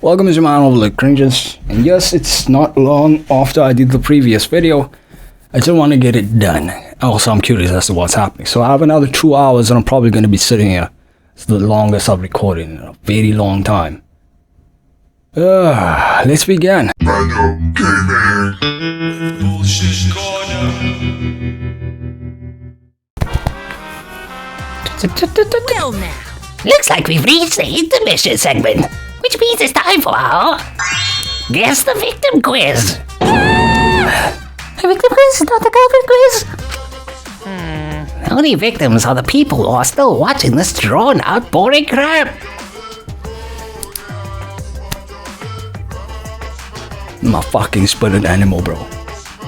Welcome to my overlordcringus, and yes, it's not long after I did the previous video. I just want to get it done. Also, I'm curious as to what's happening. So I have another 2 hours and I'm probably going to be sitting here. It's the longest I've recorded in a very long time. Let's begin. Random gaming. Bullshit corner. Well now, looks like we've reached the intermission segment, which means it's time for our Guess the Victim quiz. A victim quiz, not a culprit quiz. The only victims are the people who are still watching this drawn-out boring crap. My fucking spirit animal, bro.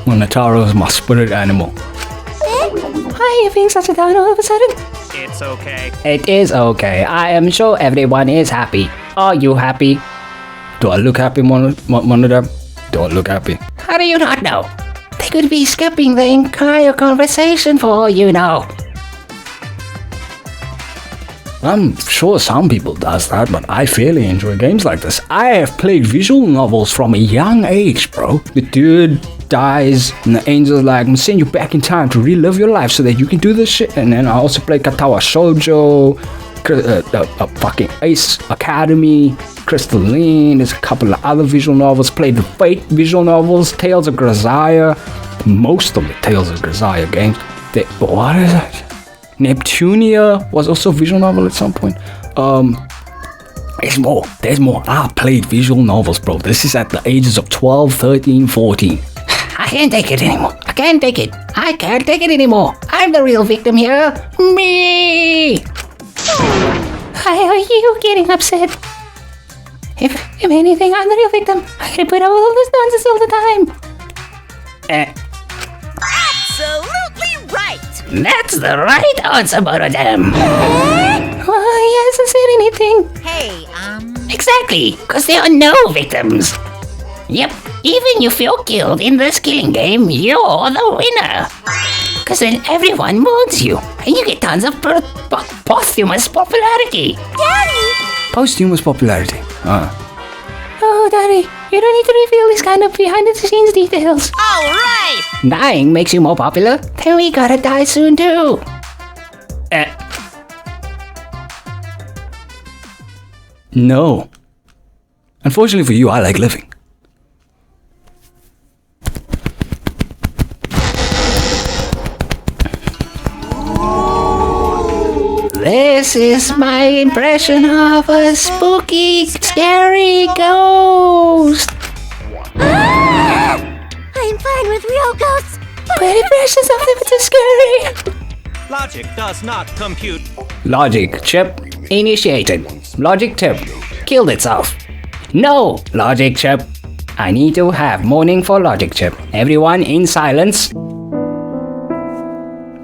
Monotaro is my spirit animal. Why are you being such a down all of a sudden? It's okay. It is okay. I am sure everyone is happy. Are you happy? Do I look happy, one of them? Do I look happy? How do you not know? They could be skipping the entire conversation for all you know. I'm sure some people does that, but I fairly enjoy games like this. I have played visual novels from a young age, bro. The dude dies, and the angel's like, I'm gonna send you back in time to relive your life so that you can do this shit. And then I also played Katawa Shoujo, fucking Ace Academy, Crystalline, there's a couple of other visual novels. Played the Fate visual novels, Tales of Grisaya, most of the Tales of Grisaya games. What is it? Neptunia was also a visual novel at some point. There's more. I played visual novels, bro. This is at the ages of 12, 13, 14. I can't take it anymore. I can't take it anymore. I'm the real victim here. Me! Why are you getting upset? If anything, I'm the real victim. I can put up with all this nonsense all the time. Absolutely right! That's the right answer, Borodam. Why hasn't said anything? Hey, Exactly, because there are no victims. Yep, even if you're killed in this killing game, you're the winner. Because then everyone mourns you, and you get tons of posthumous popularity. Daddy! Posthumous popularity. Oh, Daddy, you don't need to reveal this kind of behind-the-scenes details. All right! Dying makes you more popular, then we gotta die soon too. No. Unfortunately for you, I like living. This is my impression of a spooky, scary ghost. I'm fine with real ghosts. But impressions of them are scary. Logic does not compute. Logic chip. Initiated. Logic chip killed itself. No, logic chip. I need to have mourning for logic chip. Everyone in silence.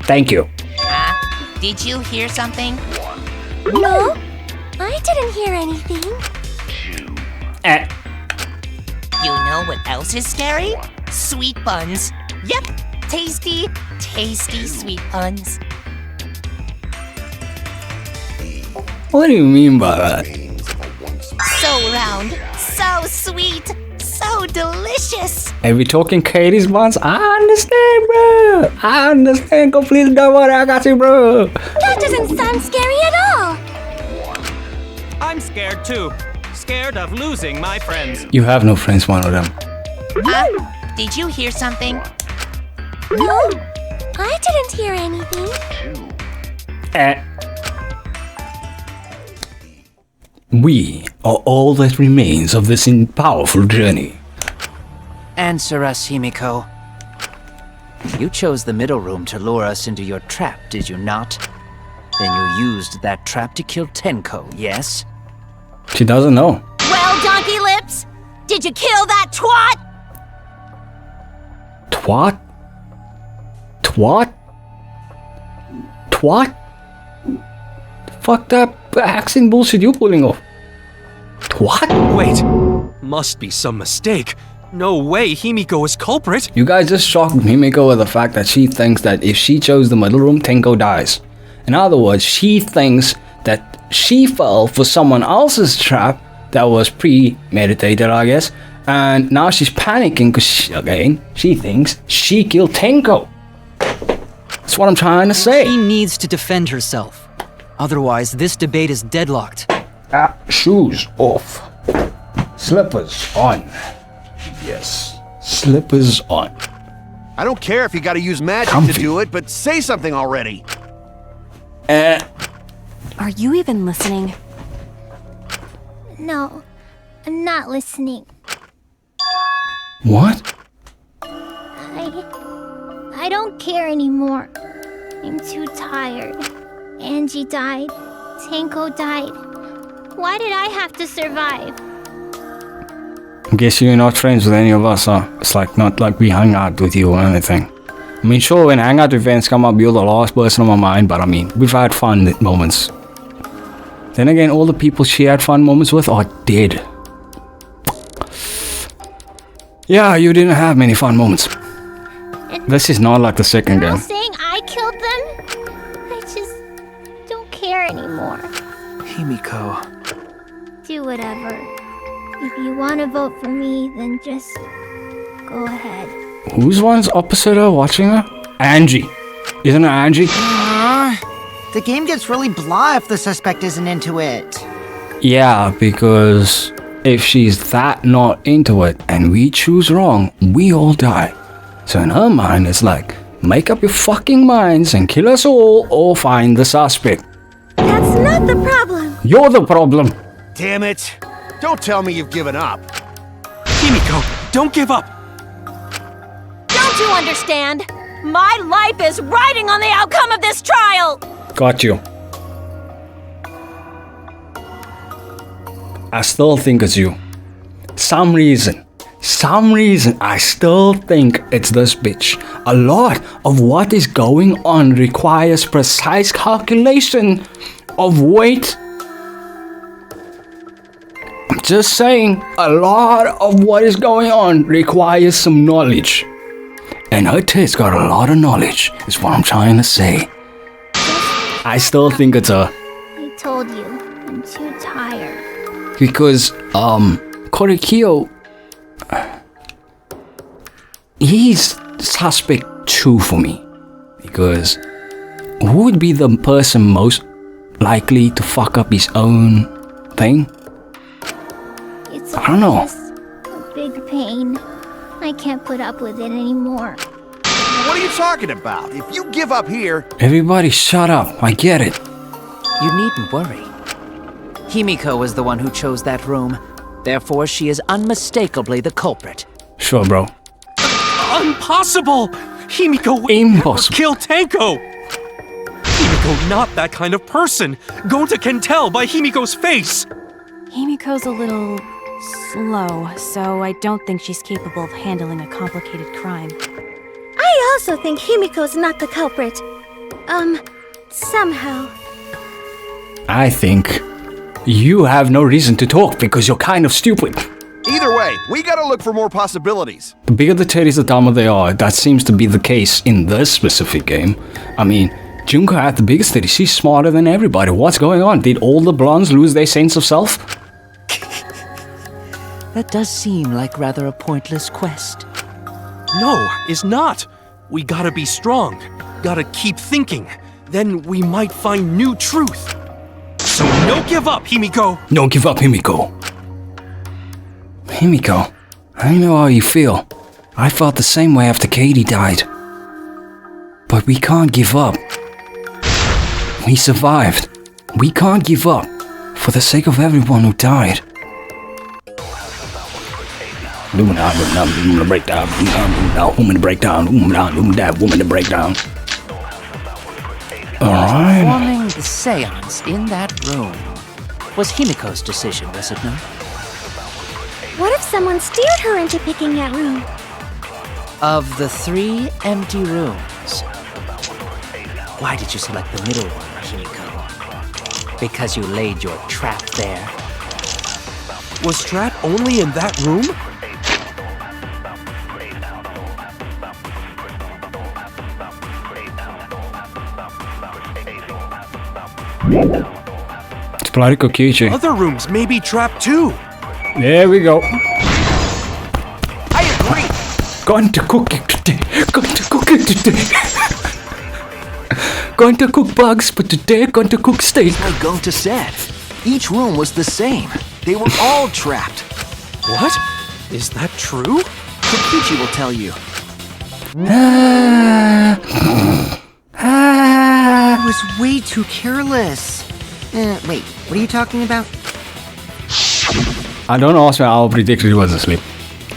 Thank you. Did you hear something? No, I didn't hear anything. You know what else is scary? Sweet buns. Yep, tasty, tasty sweet buns. What do you mean by that? So round, so sweet, so delicious. Are we talking Katie's buns? I understand, bro. I understand completely. Don't worry, I got you, bro. That doesn't sound scary at all. I'm scared too. Scared of losing my friends. You have no friends, one of them. Did you hear something? No, I didn't hear anything. We are all that remains of this powerful journey. Answer us, Himeko. You chose the middle room to lure us into your trap, did you not? Then you used that trap to kill Tenko, yes? She doesn't know. Well, Donkey Lips, did you kill that twat? Twat? Twat? Twat? Fucked up accent bullshit you pulling off. Twat? Wait, must be some mistake. No way Himeko is culprit. You guys just shocked Himeko with the fact that she thinks that if she chose the middle room, Tenko dies. In other words, she thinks that she fell for someone else's trap that was premeditated, I guess. And now she's panicking because, she thinks she killed Tenko. That's what I'm trying to say. She needs to defend herself. Otherwise, this debate is deadlocked. Shoes off. Slippers on. Yes. Slippers on. I don't care if you gotta use magic Comfy. to do it, but say something already. Are you even listening? No, I'm not listening. What? I don't care anymore. I'm too tired. Angie died. Tenko died. Why did I have to survive? I guess you're not friends with any of us, huh? It's like not like we hung out with you or anything. I mean, sure, when hangout events come up, you're the last person on my mind, but I mean, we've had fun moments. Then again, all the people she had fun moments with are dead. Yeah, you didn't have many fun moments. This is not like the second game. Saying I killed them? I just don't care anymore. Himeko. Do whatever. If you want to vote for me, then just go ahead. Who's one's opposite her watching her? Angie. Isn't it Angie? The game gets really blah if the suspect isn't into it. Yeah, because if she's that not into it and we choose wrong, we all die. So in her mind, it's like, make up your fucking minds and kill us all or find the suspect. That's not the problem. You're the problem. Damn it. Don't tell me you've given up. Himeko, don't give up! Don't you understand? My life is riding on the outcome of this trial! Got you. I still think it's you. Some reason, I still think it's this bitch. A lot of what is going on requires precise calculation of weight. I'm just saying, a lot of what is going on requires some knowledge. And her tit's got a lot of knowledge, is what I'm trying to say. I still think it's her. I told you, I'm too tired. Because, Korekiyo, he's suspect 2 for me. Because who would be the person most likely to fuck up his own thing? It's I don't know. just a big pain. I can't put up with it anymore. What are you talking about? If you give up here... Everybody shut up, I get it. You needn't worry. Himeko was the one who chose that room. Therefore, she is unmistakably the culprit. Sure, bro. Impossible! Himeko would Impossible. never kill Tenko! Himeko not that kind of person! Gonta can tell by Himeko's face! Himiko's a little slow, so I don't think she's capable of handling a complicated crime. I also think Himiko's not the culprit. Somehow. I think you have no reason to talk because you're kind of stupid. Either way, we gotta look for more possibilities. The bigger the titties, the dumber they are. That seems to be the case in this specific game. I mean, Junko had the biggest titties. She's smarter than everybody. What's going on? Did all the blondes lose their sense of self? That does seem like rather a pointless quest. No, it's not. We gotta be strong. Gotta keep thinking. Then we might find new truth. So no give up, Himeko! No give up, Himeko. Himeko, I know how you feel. I felt the same way after Katie died. But we can't give up. We survived. We can't give up. For the sake of everyone who died. Woman to breakdown. Woman to breakdown. Woman to breakdown. Alright. Performing the seance in that room was Himeko's decision, was it not? What if someone steered her into picking that room? Of the 3 empty rooms, why did you select the middle one, Himeko? Because you laid your trap there? Was trap only in that room? It's Bloody Kokichi. Other rooms may be trapped too. There we go. I agree. Going to cook it today. Going to cook it today. Going to cook bugs, but today going to cook steak. Like Gonta said, each room was the same. They were all trapped. What? Is that true? Kokichi will tell you. I was way too careless. Wait, what are you talking about? I don't ask me, I'll predict he was asleep.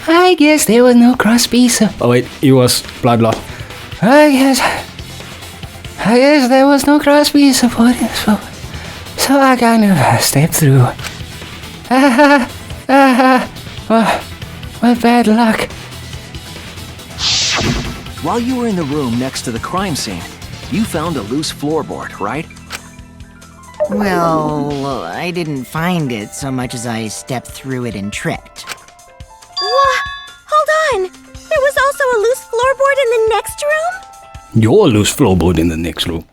I guess there was no cross piece. Oh wait, he was blah blah. I guess there was no cross piece for it, so I kind of stepped through. What bad luck. While you were in the room next to the crime scene, you found a loose floorboard, right? Well, I didn't find it so much as I stepped through it and tripped. What? Hold on! There was also a loose floorboard in the next room? Your loose floorboard in the next room.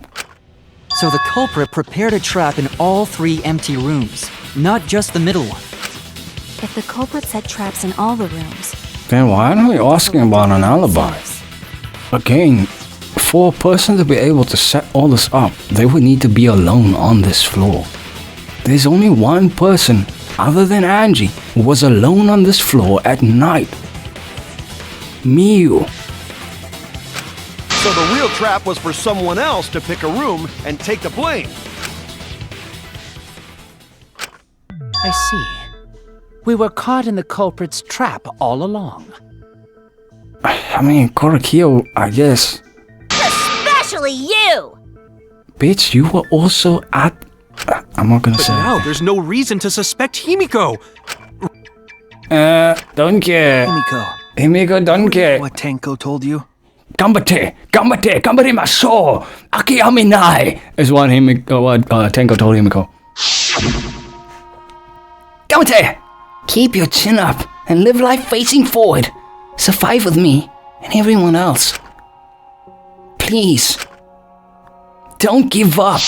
So the culprit prepared a trap in all 3 empty rooms, not just the middle one. If the culprit set traps in all the rooms, Then why are we asking about an alibi? Again, for a person to be able to set all this up, they would need to be alone on this floor. There's only one person, other than Angie, who was alone on this floor at night. Miu. So the real trap was for someone else to pick a room and take the blame. I see. We were caught in the culprit's trap all along. I mean, Korekiyo, I guess. Especially you! Bitch, you were also at... I'm not gonna But say now it. there's no reason to suspect Himeko. Don't care. Himeko, don't care. What Tenko told you? Gambate maso, akiaminai, is what Tenko told Himeko. Gambate! Keep your chin up and live life facing forward. Survive with me and everyone else. Please. Don't give up.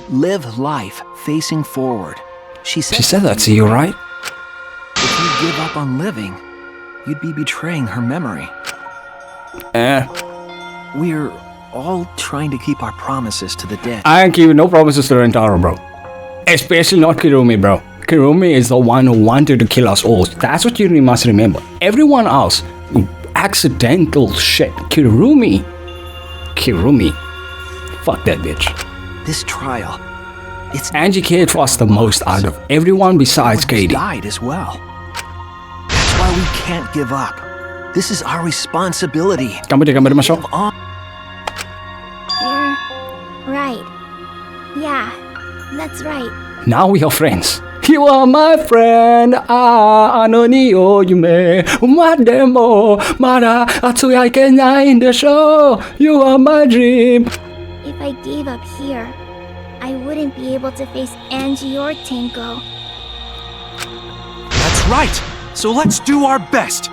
Live life facing forward. She said that to you, right? If you give up on living, you'd be betraying her memory. We're all trying to keep our promises to the dead. I ain't keeping no promises to Rentaro, bro. Especially not Kirumi, bro. Kirumi is the one who wanted to kill us all. That's what you must remember. Everyone else, accidental shit. Kirumi. Fuck that bitch. This trial, it's Angie cared for us the most out of everyone besides Katie. Died as well. That's why we can't give up. This is our responsibility. Gambate maso. You're right. Yeah, that's right. Now we are friends. You are my friend. Ano ni o yume. Umademo. Mara atsuyai kenai in the show. You are my dream. If I gave up here, I wouldn't be able to face Angie or Tenko. That's right. So let's do our best.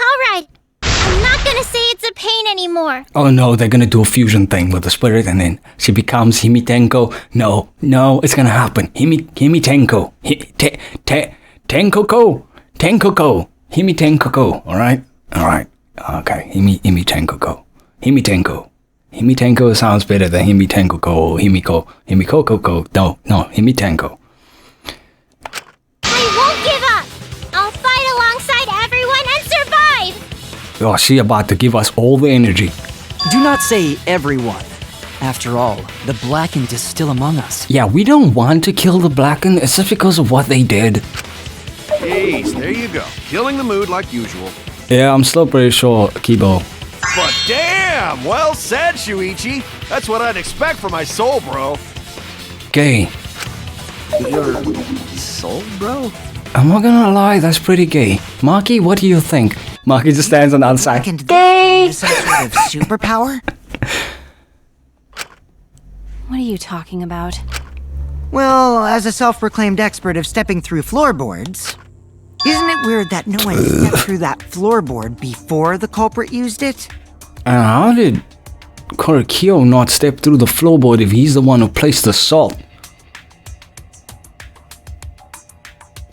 Alright, I'm not gonna say it's a pain anymore. Oh no, they're gonna do a fusion thing with the spirit and then she becomes Himitenko. No, it's gonna happen. Himitenko. Tenkoko. Himitenko. Alright? Okay, Himitenko. Himitenko sounds better than Himitenko or Himiko. No, Himitenko. I won't give up! I'll fight alongside everyone and survive! Oh, she about to give us all the energy. Do not say everyone. After all, the Blackened is still among us. Yeah, we don't want to kill the Blackened. It's just because of what they did. Jeez, there you go. Killing the mood like usual. Yeah, I'm still pretty sure Kibo. But damn! Well said, Shuichi. That's what I'd expect from my soul, bro. Gay. Your soul, bro? I'm not gonna lie, that's pretty gay. Maki, what do you think? Maki just stands on the outside. Gay! Some sort of superpower? What are you talking about? Well, as a self-proclaimed expert of stepping through floorboards, isn't it weird that no one stepped through that floorboard before the culprit used it? And how did Korekiyo not step through the floorboard if he's the one who placed the salt?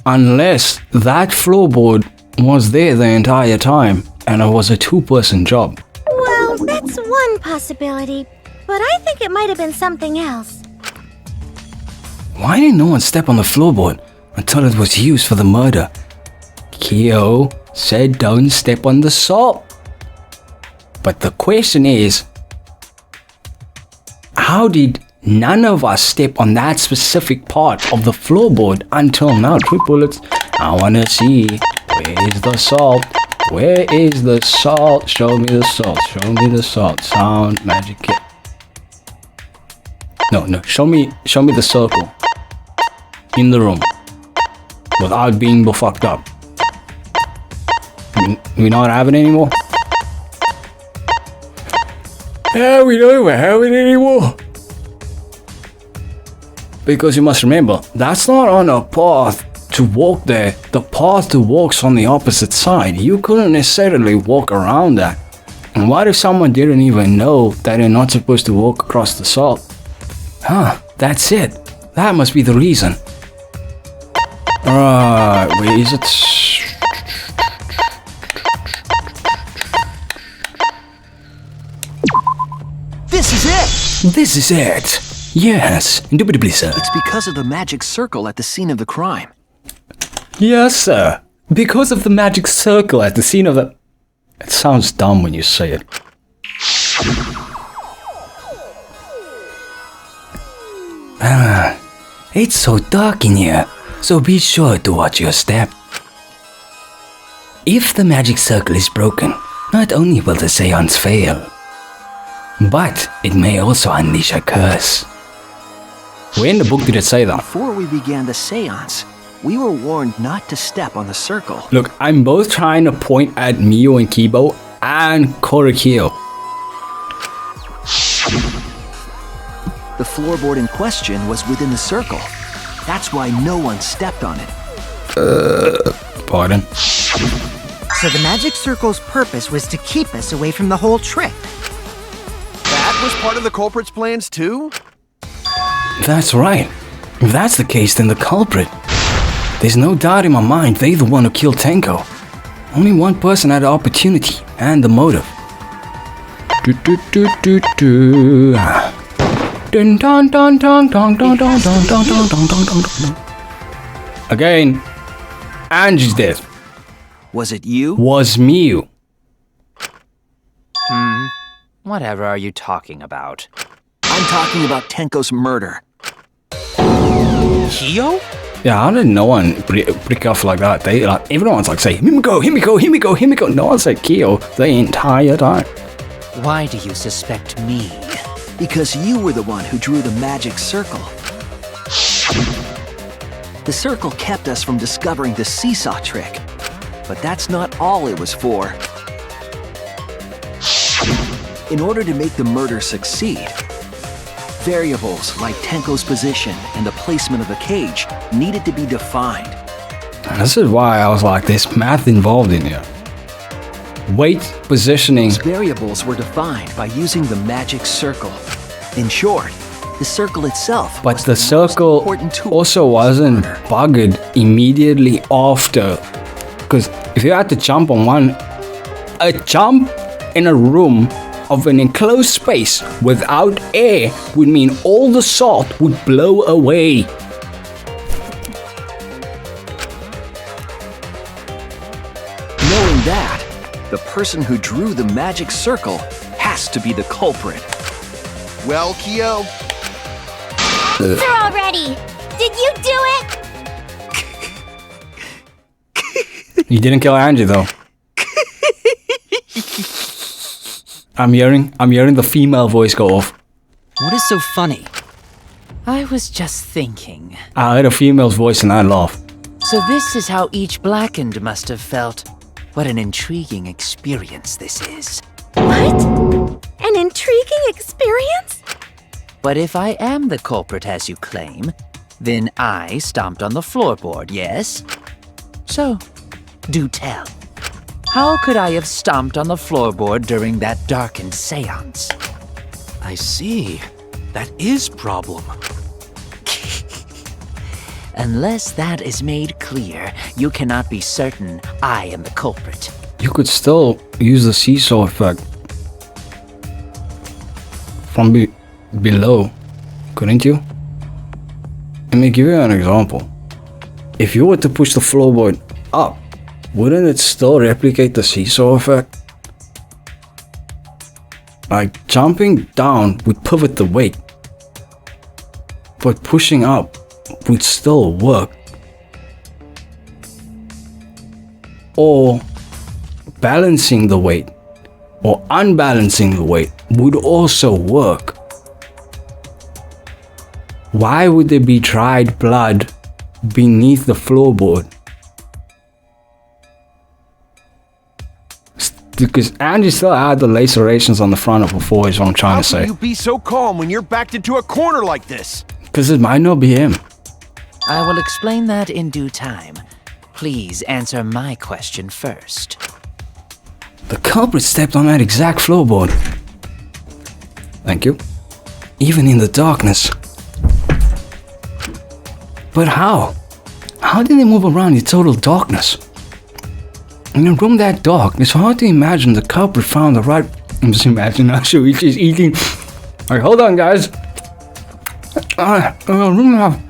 Unless that floorboard was there the entire time and it was a two-person job. Well, that's one possibility, but I think it might have been something else. Why didn't no one step on the floorboard until it was used for the murder? Kyo said don't step on the salt. But the question is, how did none of us step on that specific part of the floorboard until now? 3 bullets. I wanna see. Where is the salt? Where is the salt? Show me the salt. Show me the salt. Sound magic kit. No. Show me the circle in the room without being fucked up. We not have it anymore. Yeah, we don't even have it anymore. Because you must remember, that's not on a path to walk there. The path to walk's on the opposite side. You couldn't necessarily walk around that. And what if someone didn't even know that they're not supposed to walk across the salt? That's it. That must be the reason. Right, where is it? This is it! This is it. Yes, indubitably, sir. It's because of the magic circle at the scene of the crime. Yes, sir. Because of the magic circle at the scene of the... It sounds dumb when you say it. It's so dark in here, so be sure to watch your step. If the magic circle is broken, not only will the seance fail, but it may also unleash a curse. Where in the book did it say that? Before we began the seance, we were warned not to step on the circle. Look, I'm both trying to point at Mio and Kibo and Korekiyo. The floorboard in question was within the circle. That's why no one stepped on it. Pardon? So the magic circle's purpose was to keep us away from the whole trick. That was part of the culprit's plans too? That's right. If that's the case, then the culprit. There's no doubt in my mind they're the one who killed Tenko. Only one person had the opportunity and the motive. Again, Angie's death. Was it you? Was me. Whatever are you talking about? I'm talking about Tenko's murder. Kyo? Yeah, how did no one break off like that? They everyone's like say Himeko, Himeko, Himeko, Himeko. No one said Kyo the entire time. Why do you suspect me? Because you were the one who drew the magic circle. The circle kept us from discovering the seesaw trick. But that's not all it was for. In order to make the murder succeed, variables like Tenko's position and the placement of the cage needed to be defined. And this is why I was like, there's math involved in here. Weight, positioning. These variables were defined by using the magic circle. In short, the circle itself. But the circle also wasn't bugged immediately after. Because if you had to jump on one, a jump in a room of an enclosed space without air would mean all the salt would blow away. Knowing that, the person who drew the magic circle has to be the culprit. Well, Kyo? Answer already! Did you do it? You didn't kill Angie though. I'm hearing the female voice go off. What is so funny? I was just thinking. I heard a female's voice and I laughed. So this is how each blackened must have felt. What an intriguing experience this is. What? An intriguing experience? But if I am the culprit as you claim, then I stomped on the floorboard, yes? So, do tell. How could I have stomped on the floorboard during that darkened seance? I see. That is problem. Unless that is made clear, you cannot be certain I am the culprit. You could still use the seesaw effect from below, couldn't you? Let me give you an example. If you were to push the floorboard up, wouldn't it still replicate the seesaw effect? Like, jumping down would pivot the weight, but pushing up would still work. Or balancing the weight or unbalancing the weight would also work. Why would there be dried blood beneath the floorboard? Because Angie still had the lacerations on the front of her forehead, is what I'm trying to say. How can you be so calm when you're backed into a corner like this? Because it might not be him. I will explain that in due time. Please answer my question first. The culprit stepped on that exact floorboard. Thank you. Even in the darkness. But how? How did they move around in total darkness? In a room that dark, it's hard to imagine the culprit found the right... I'm just imagining now Shuichi's eating... Alright, hold on, guys. Room now.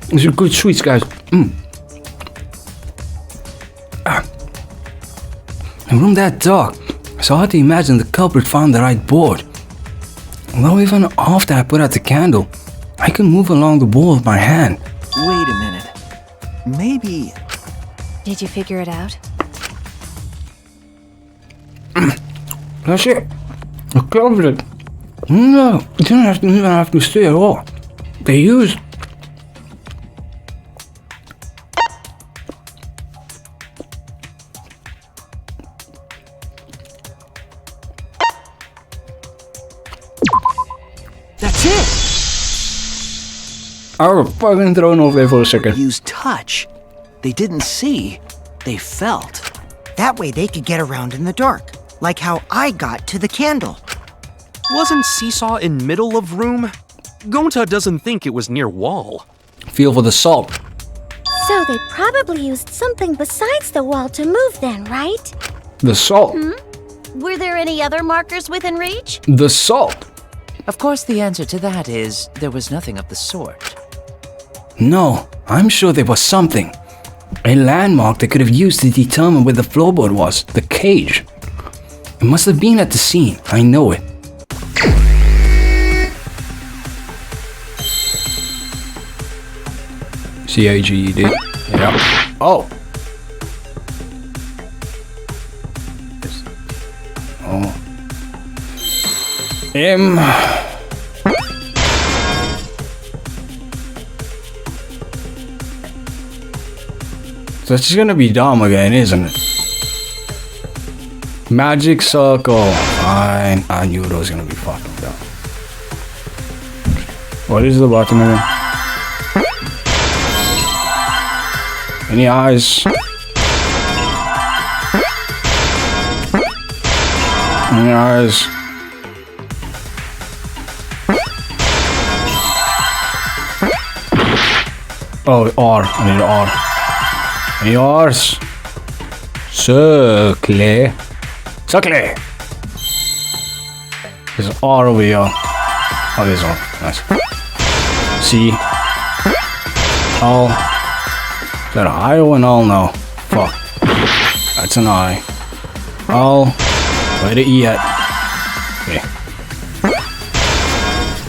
These are good sweets, guys. In a room that dark, it's hard to imagine the culprit found the right board. Although even after I put out the candle, I can move along the wall with my hand. Wait a minute. Maybe... Did you figure it out? That's it. The culprit. No, you don't even have to stay at all. They used... That's it! I was fucking thrown off there for a second. Use touch. They didn't see. They felt. That way they could get around in the dark, like how I got to the candle. Wasn't Seesaw in middle of room? Gonta doesn't think it was near wall. Feel for the salt. So they probably used something besides the wall to move then, right? The salt. Were there any other markers within reach? The salt. Of course, the answer to that is there was nothing of the sort. No, I'm sure there was something. A landmark they could have used to determine where the floorboard was. The cage. It must have been at the scene. I know it. C-A-G-E-D. Yeah. Oh. Oh. M. So it's just gonna be dumb again, isn't it? Magic circle. Fine. I knew it was gonna be fucking dumb. What is the button again? Any eyes? Any eyes? Oh, R. I need R. Any R's? Circle. Circle. There's an R over here. Oh, there's R. Nice. C. L. Is that an I or an L? No. Fuck. That's an I. L. Where the E at? Okay.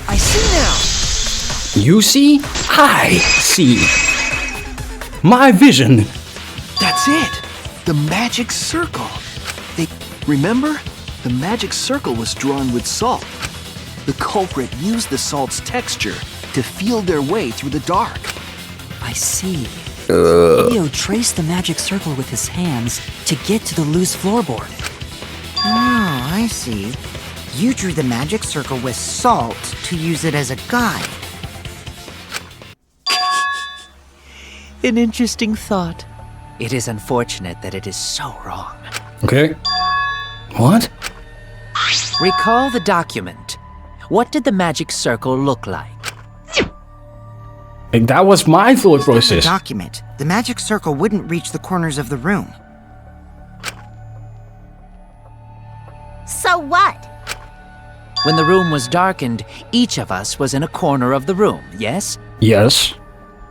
I see now. You see? I see. My vision. That's it. The magic circle. Remember? The magic circle was drawn with salt. The culprit used the salt's texture to feel their way through the dark. I see. Leo traced the magic circle with his hands to get to the loose floorboard. Oh, I see. You drew the magic circle with salt to use it as a guide. An interesting thought. It is unfortunate that it is so wrong. Okay. What? Recall the document. what did the magic circle look like? That was my thought process. Document. The magic circle wouldn't reach the corners of the room. So what? When the room was darkened, each of us was in a corner of the room, yes? Yes.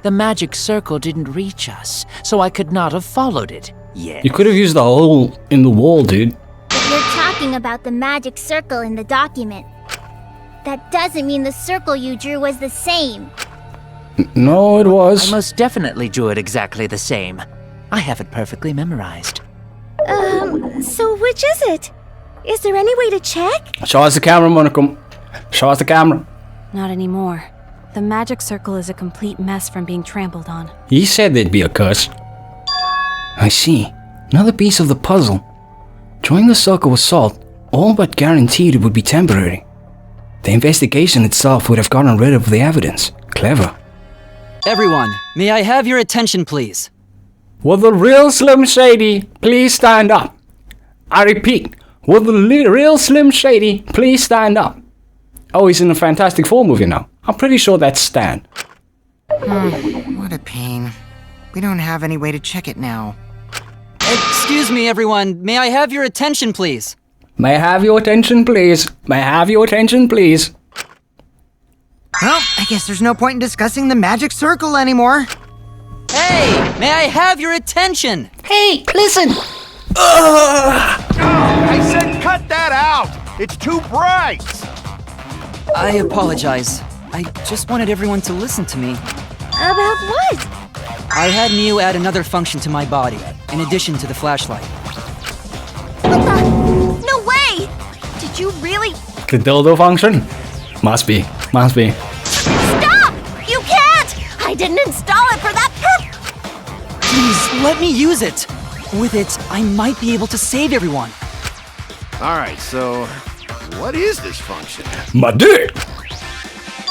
The magic circle didn't reach us, so I could not have followed it. Yes. You could have used the hole in the wall, dude. But you're talking about the magic circle in the document. That doesn't mean the circle you drew was the same. No, it was. I most definitely drew it exactly the same. I have it perfectly memorized. So which is it? Is there any way to check? Show us the camera, Monaco. Show us the camera. Not anymore. The magic circle is a complete mess from being trampled on. He said there'd be a curse. I see. Another piece of the puzzle. Drawing the circle with salt, all but guaranteed it would be temporary. The investigation itself would have gotten rid of the evidence. Clever. Everyone, may I have your attention, please? Will the real Slim Shady please stand up? I repeat, will the real Slim Shady please stand up? Oh, he's in a Fantastic Four movie now. I'm pretty sure that's Stan. What a pain. We don't have any way to check it now. Excuse me, everyone. May I have your attention, please? May I have your attention, please? May I have your attention, please? Well, I guess there's no point in discussing the magic circle anymore. Hey, may I have your attention? Hey, listen! I said cut that out! It's too bright! I apologize. I just wanted everyone to listen to me. About what? I had Miu add another function to my body, in addition to the flashlight. What the? No way! Did you really? The dildo function? Must be. Must be. Stop! You can't! I didn't install it for that purpose! Please, let me use it! With it, I might be able to save everyone. Alright, so what is this function? My dick!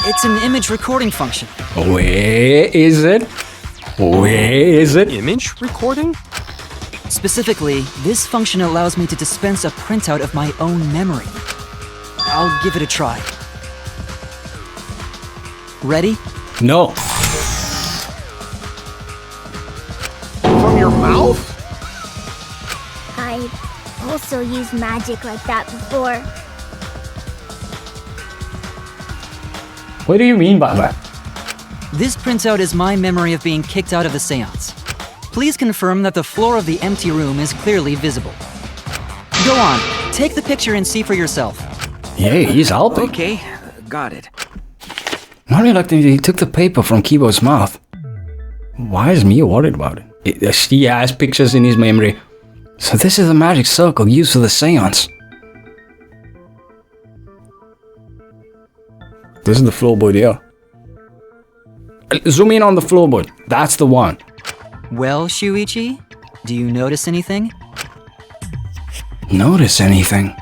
It's an image recording function. Where is it? Where is it? Image recording? Specifically, this function allows me to dispense a printout of my own memory. I'll give it a try. Ready? No. From your mouth? I also used magic like that before. What do you mean by that? This printout is my memory of being kicked out of the seance. Please confirm that the floor of the empty room is clearly visible. Go on, take the picture and see for yourself. Yeah, he's helping. Okay, got it. Not reluctantly, he took the paper from Kibo's mouth. Why is Mia worried about it? He has pictures in his memory. So this is the magic circle used for the seance. This is the floorboard here. Zoom in on the floorboard. That's the one. Well, Shuichi, do you notice anything? Notice anything?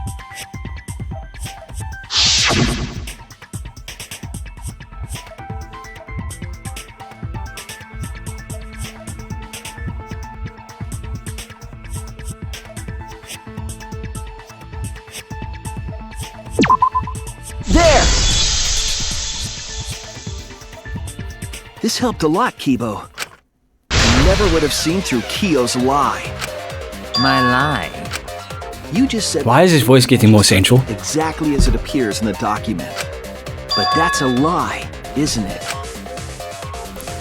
There! This helped a lot, Kibo. You never would have seen through Kiyo's lie. My lie? You just said... Why is his voice getting more sensual? Exactly as it appears in the document. But that's a lie, isn't it?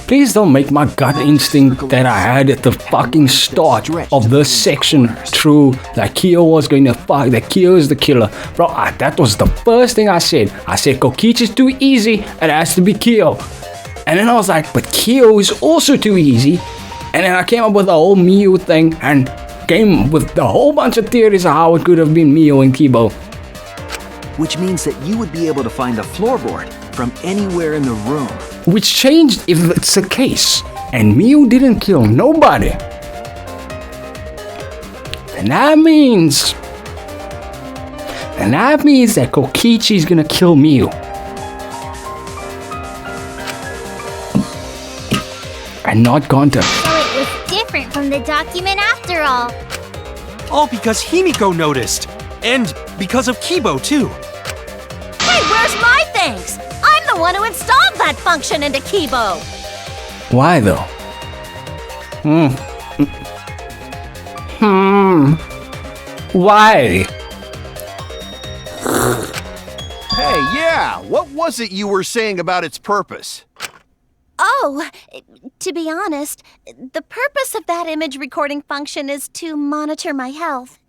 Please don't make my gut instinct that I had at the fucking start of this section true. That Kiyo was going to fuck, that Kiyo is the killer. Bro, that was the first thing I said. I said Kokichi's too easy, it has to be Kiyo. And then I was like, but Kiyo is also too easy. And then I came up with the whole Miu thing and came with a whole bunch of theories of how it could have been Miu and Kibo. Which means that you would be able to find the floorboard from anywhere in the room. Which changed if it's the case. And Miu didn't kill nobody. And that means that Kokichi is gonna kill Miu. And not Gonta. So it was different from the document after all. All because Himeko noticed. And because of Kibo, too. Hey, where's my thanks? I'm the one who installed that function into Kibo. Why though? Why? Hey, yeah, what was it you were saying about its purpose? Oh, to be honest, the purpose of that image recording function is to monitor my health.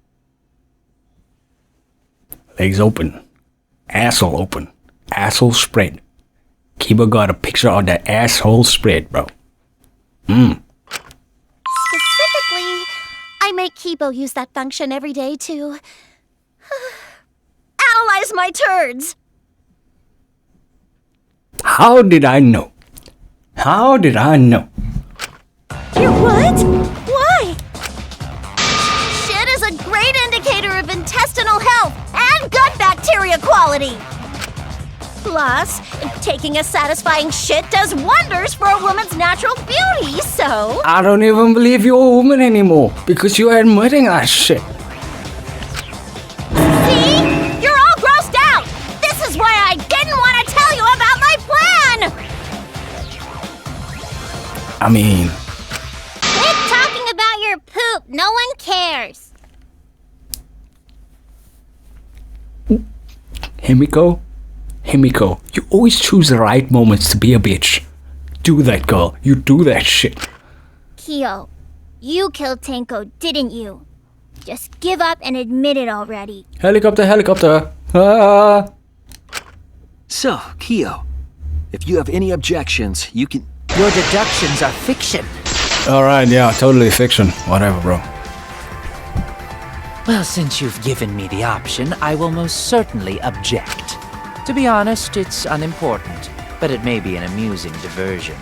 Legs open. Asshole open. Asshole spread. Kiba got a picture of that asshole spread, bro. Specifically, I make Kibo use that function every day to analyze my turds. How did I know? How did I know? You what? Why? Shit is a great indicator of intestinal health and gut bacteria quality. Plus, taking a satisfying shit does wonders for a woman's natural beauty, so... I don't even believe you're a woman anymore because you're admitting that shit. See? You're all grossed out! This is why I didn't want to tell you about my plan! I mean... Quit talking about your poop. No one cares. Himeko, you always choose the right moments to be a bitch. Do that, girl. You do that shit. Kyo, you killed Tenko, didn't you? Just give up and admit it already. Helicopter. Ah. So, Kyo, if you have any objections, you can... Your deductions are fiction. Alright, yeah, totally fiction. Whatever, bro. Well, since you've given me the option, I will most certainly object. To be honest, it's unimportant, but it may be an amusing diversion.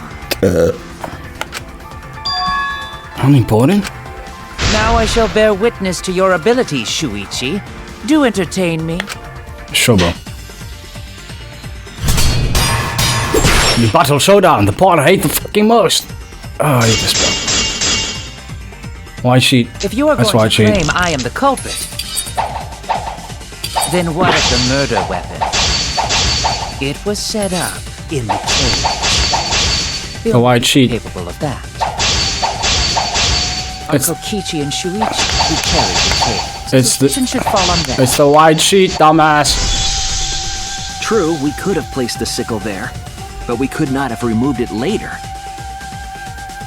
Unimportant? Now I shall bear witness to your abilities, Shuichi. Do entertain me. Sure, bro. The battle showdown, the part I hate the fucking most. Oh, I hate this, bro. White sheet. If you are That's going white to sheet. claim I am the culprit, then what of the murder weapon? It was set up in the cage. The white sheet. Capable of that. Are Kokichi and Shuichi who carried the cage. Suspicion should fall on them. It's the white sheet, dumbass. True, we could have placed the sickle there, but we could not have removed it later.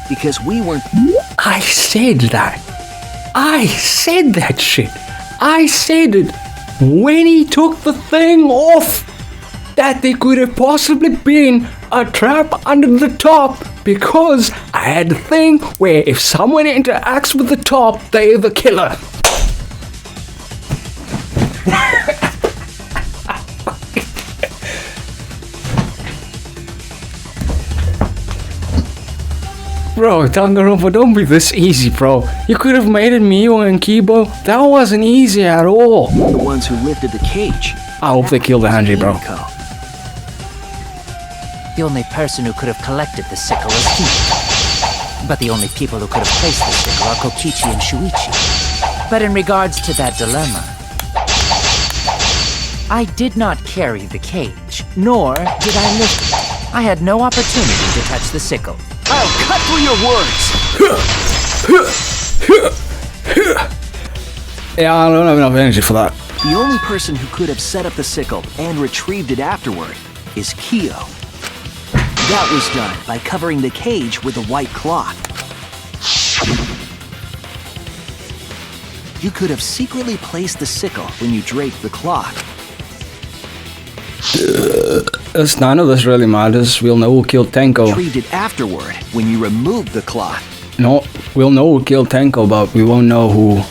Because we weren't... I said that. I said that shit. I said it when he took the thing off. That there could have possibly been a trap under the top because I had a thing where if someone interacts with the top, they're the killer. Bro, Danganronpa, don't be this easy, bro. You could have made it Mio and Kibo. That wasn't easy at all. The ones who lifted the cage. I hope they killed the Angie, bro. The only person who could have collected the sickle is Himeko. But the only people who could have placed the sickle are Kokichi and Shuichi. But in regards to that dilemma, I did not carry the cage, nor did I lift it. I had no opportunity to touch the sickle. I'll cut through your words! Yeah, I don't have enough energy for that. The only person who could have set up the sickle and retrieved it afterward is Kyo. That was done by covering the cage with a white cloth. You could have secretly placed the sickle when you draped the cloth. As none of this really matters. We'll know who killed Tenko. Retrieved it afterward when you removed the cloth. No, we'll know who killed Tenko, but we won't know who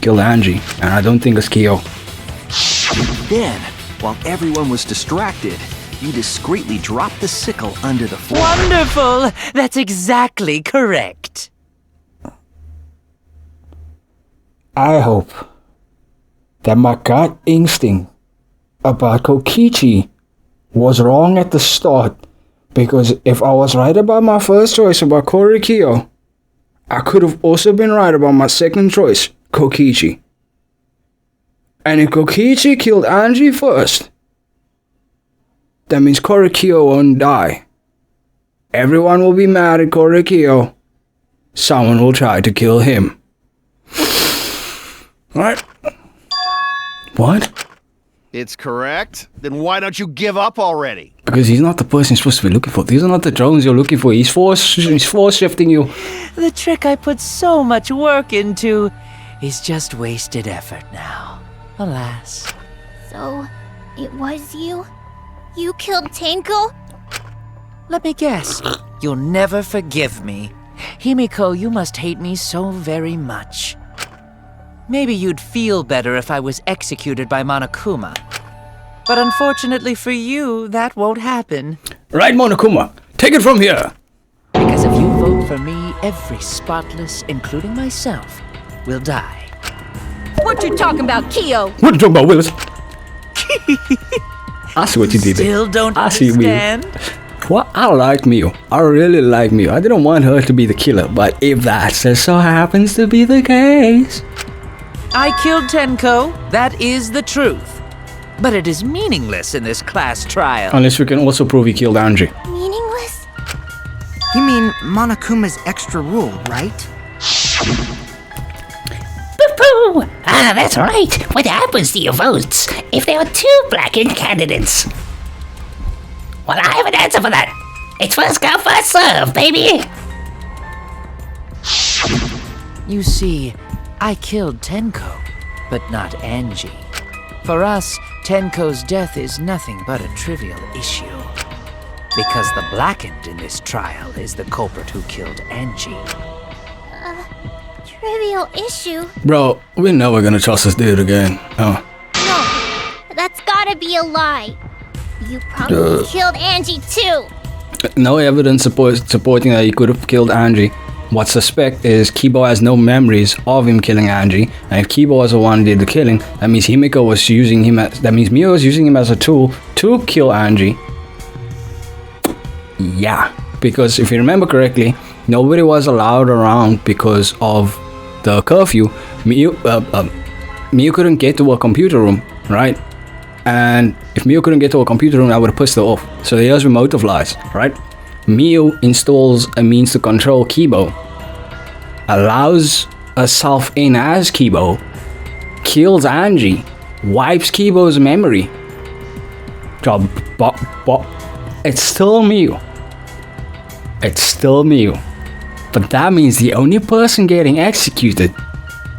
killed Angie. And I don't think it's Kyo. Then, while everyone was distracted, you discreetly dropped the sickle under the floor. Wonderful! That's exactly correct. I hope that my gut instinct about Kokichi was wrong at the start, because if I was right about my first choice about Korekiyo, I could have also been right about my second choice, Kokichi. And if Kokichi killed Angie first, that means Korekiyo won't die. Everyone will be mad at Korekiyo. Someone will try to kill him. Right? What? It's correct. Then why don't you give up already? Because he's not the person you're supposed to be looking for. These are not the drones you're looking for. He's force shifting you. The trick I put so much work into is just wasted effort now. Alas. So, it was you? You killed Tenko? Let me guess. You'll never forgive me. Himeko, you must hate me so very much. Maybe you'd feel better if I was executed by Monokuma. But unfortunately for you, that won't happen. Right, Monokuma. Take it from here. Because if you vote for me, every spotless, including myself, will die. What you talking about, Kyo? What are you talking about, Willis? I see what you did there. Still don't I see understand? What? I like Miu. I really like Miu. I didn't want her to be the killer, but if that just so happens to be the case... I killed Tenko, that is the truth. But it is meaningless in this class trial. Unless we can also prove he killed Angie. Meaningless? You mean Monokuma's extra rule, right? Boo-boo! Ah, that's right. What happens to your votes if there are two blackened candidates? Well, I have an answer for that. It's first come, first serve, baby. You see, I killed Tenko, but not Angie. For us, Tenko's death is nothing but a trivial issue. Because the blackened in this trial is the culprit who killed Angie. Trivial issue? Bro, we're never gonna trust this dude again. Oh. No, that's gotta be a lie. You probably killed Angie too. No evidence supporting that he could have killed Angie. What's suspect is Kibo has no memories of him killing Angie, and if Kibo was the one who did the killing, that means Himeko was using him as, that means Miu was using him as a tool to kill Angie. Yeah, because if you remember correctly, nobody was allowed around because of the curfew. Miu couldn't get to a computer room, right? And if Miu couldn't get to a computer room, I would have pissed her off. So here's where motive lies, right? Miu installs a means to control Kibo, allows herself in as Kibo, kills Angie, wipes Kibo's memory. It's still Miu. It's still Miu. But that means the only person getting executed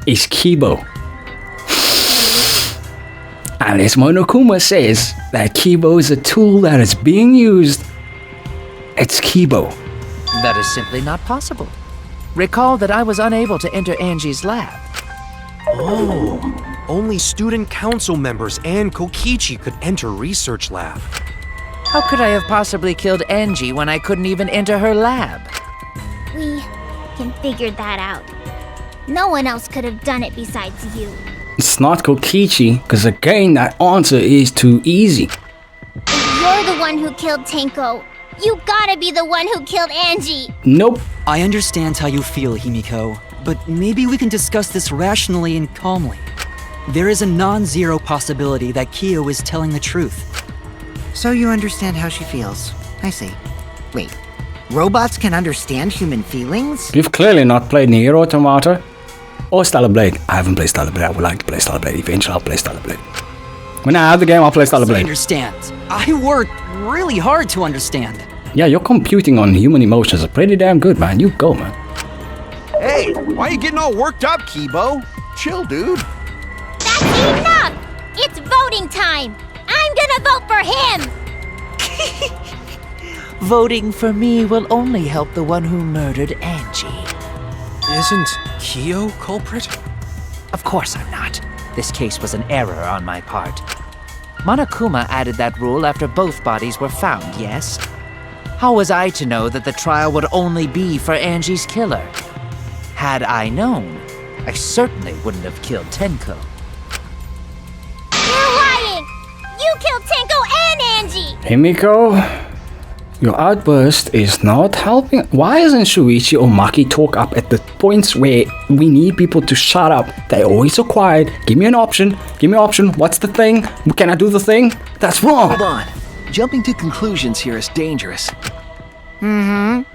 is Kibo. Unless Monokuma says that Kibo is a tool that is being used, it's Kibo. That is simply not possible. Recall that I was unable to enter Angie's lab. Oh, only student council members and Kokichi could enter research lab. How could I have possibly killed Angie when I couldn't even enter her lab? We can figure that out. No one else could have done it besides you. It's not Kokichi, because again, that answer is too easy. If you're the one who killed Tenko, you gotta be the one who killed Angie. Nope. I understand how you feel, Himeko, but maybe we can discuss this rationally and calmly. There is a non-zero possibility that Kyo is telling the truth. So you understand how she feels. I see. Wait, robots can understand human feelings? You've clearly not played Nier Automata or Stellar Blade. I haven't played Stellar Blade. I would like to play Stellar Blade. Eventually I'll play Stellar Blade. When I have the game, I'll play Stellar I Blade. understand. I worked really hard to understand. Yeah, your computing on human emotions are pretty damn good, man. You go, man. Hey, why are you getting all worked up, Kibo? Chill, dude. That's enough! It's voting time! I'm gonna vote for him! Voting for me will only help the one who murdered Angie. Isn't Kyo culprit? Of course I'm not. This case was an error on my part. Monokuma added that rule after both bodies were found, yes? How was I to know that the trial would only be for Angie's killer? Had I known, I certainly wouldn't have killed Tenko. You're lying! You killed Tenko and Angie! Himeko, your outburst is not helping. Why doesn't Shuichi or Maki talk up at the points where we need people to shut up? They're always so quiet. Give me an option. Give me an option. What's the thing? Can I do the thing? That's wrong. Hold on. Jumping to conclusions here is dangerous.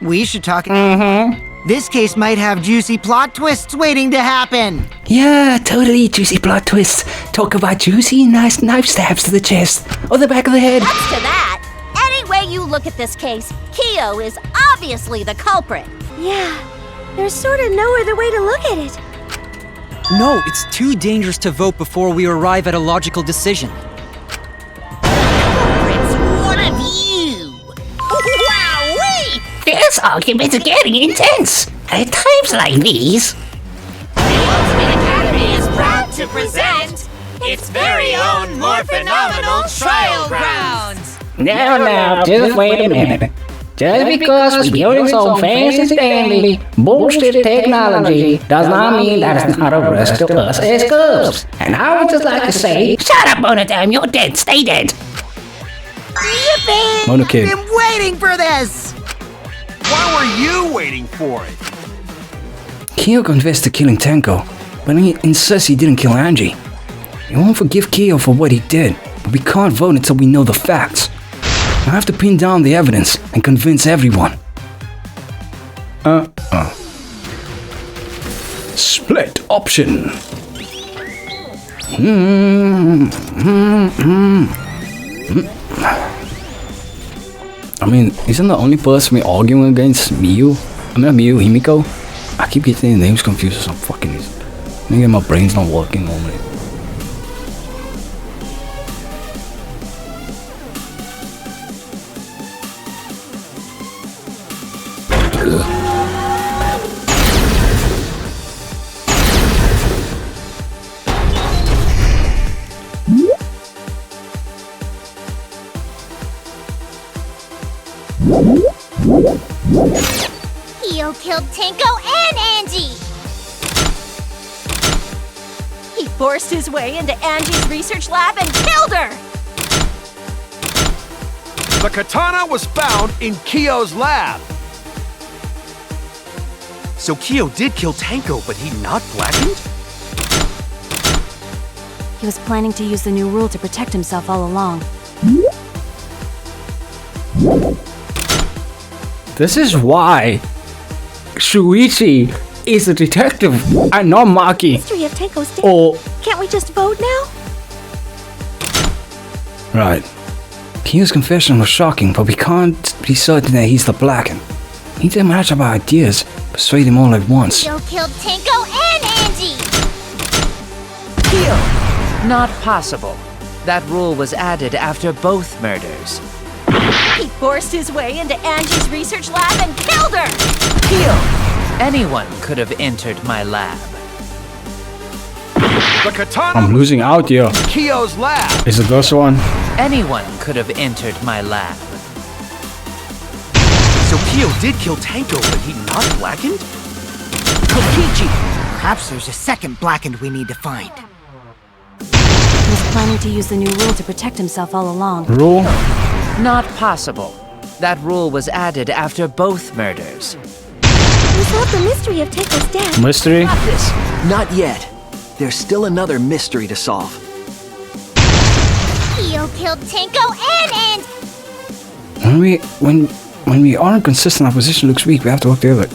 We should talk. This case might have juicy plot twists waiting to happen. Yeah, totally juicy plot twists. Talk about juicy, nice knife stabs to the chest or the back of the head. As to that, any way you look at this case, Kyo is obviously the culprit. Yeah, there's sort of no other way to look at it. No, it's too dangerous to vote before we arrive at a logical decision. Culprits, one of you! Wowee! This argument is getting intense. At times like these, The Ultimate Academy is proud to present its very own more phenomenal trial grounds. Now, just wait a minute. Just because we're building some fancy dandy bullshit technology does not mean that it's not a risk to us as cubs. And I would just like to say, shut up, Monodam, you're dead, stay dead. Yippee! Mono Kid. I've been waiting for this! Why were you waiting for it? Kyo confessed to killing Tenko, but he insists he didn't kill Angie. We won't forgive Kyo for what he did, but we can't vote until we know the facts. I have to pin down the evidence and convince everyone. Split option. I mean, isn't the only person we're arguing against Miyu? I mean, Miyu, Himeko? I keep getting the names confused for some fucking reason. Maybe my brain's not working normally. Kyo killed Tenko and Angie! He forced his way into Angie's research lab and killed her! The katana was found in Kyo's lab. So Kyo did kill Tenko, but he not blackened? He was planning to use the new rule to protect himself all along. This is why Shuichi is a detective and not Maki. Mystery of Tenko's death. Or Can't we just vote now? right. Kyo's confession was shocking, but we can't be certain that he's the Blackened. We need to match up our ideas, persuade him all at once. Kyo killed Tenko and Angie! Kyo! Not possible. That rule was added after both murders. He forced his way into Angie's research lab and killed her! Kyo! Anyone could have entered my lab. The katana I'm losing out here. was in Kyo's lab. Is it this one? Anyone could have entered my lab. So Kyo did kill Tenko, but he not blackened? Kokichi! Perhaps there's a second Blackened we need to find. He was planning to use the new rule to protect himself all along. Rule? Not possible. That rule was added after both murders. We solved the mystery of Tenko's death. Mystery? Got this. Not yet. There's still another mystery to solve. Kyo killed Tenko and Angie! When we aren't consistent, our position looks weak. We have to work together.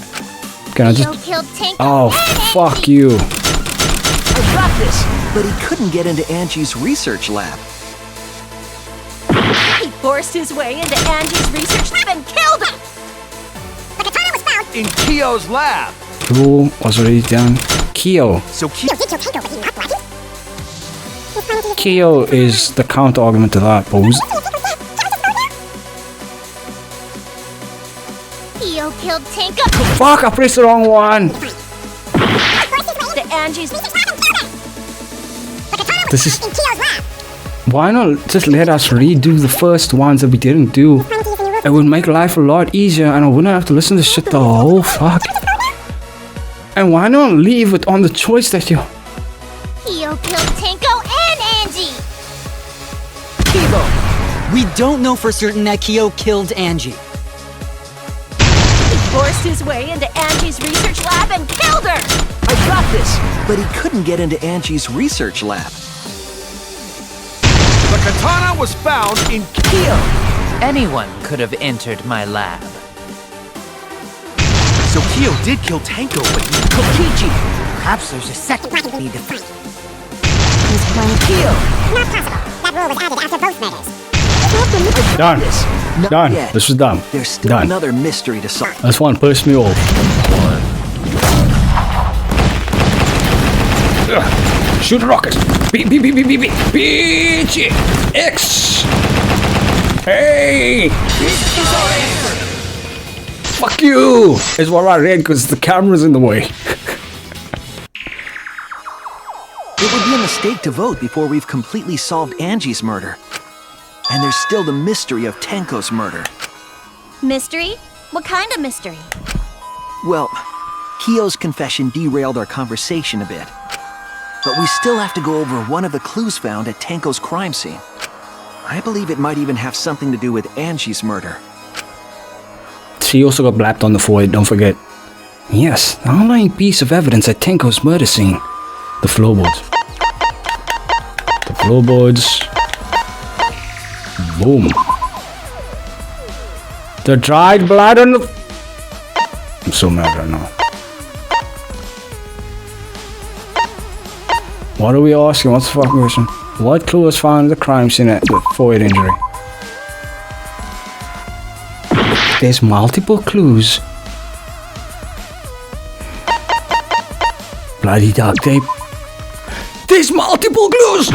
Can I Kyo just? killed Tenko Oh, and fuck Angie! you! I got this! But he couldn't get into Angie's research lab. He forced his way into Angie's research lab and killed her! The katana was found In Kyo's lab. Rule was already done. Kyo. So Kyo did kill Tenko, but he not blackened? Kyo is the counter argument to that, pose. Kyo killed Tenko. Fuck! I pressed the wrong one. The Angie's This is. Why not just let us redo the first ones that we didn't do? It would make life a lot easier, and I wouldn't have to listen to shit the whole fuck. And why not leave it on the choice that you? Kyo killed Tenko and Angie! Kibo! We don't know for certain that Kyo killed Angie. He forced his way into Angie's research lab and killed her! I got this! But he couldn't get into Angie's research lab. The katana was found in Kyo! Anyone could have entered my lab. So Kyo did kill Tenko, but Kokichi! Perhaps there's a second we need to find. He's playing Kyo. Not possible. That rule was added after both murders. Done. Not Done. yet. This is done. There's still Done. another mystery to solve. That's one. Push me off. Shoot a rocket. Beep, beep, beep, beep, beep, beep. Bitch. X. Hey. Fuck you. Is what I read because the camera's in the way. It would be a mistake to vote before we've completely solved Angie's murder. And there's still the mystery of Tenko's murder. Mystery? What kind of mystery? Well, Kyo's confession derailed our conversation a bit. But we still have to go over one of the clues found at Tenko's crime scene. I believe it might even have something to do with Angie's murder. She also got blapped on the forehead, don't forget. Yes, the underlying piece of evidence at Tenko's murder scene. The floorboards. The floorboards. Boom. The dried blood on the... I'm so mad right now. What are we asking? What's the fucking question? What clue was found in the crime scene at the forehead injury? There's multiple clues. Bloody duct tape. There's multiple clues!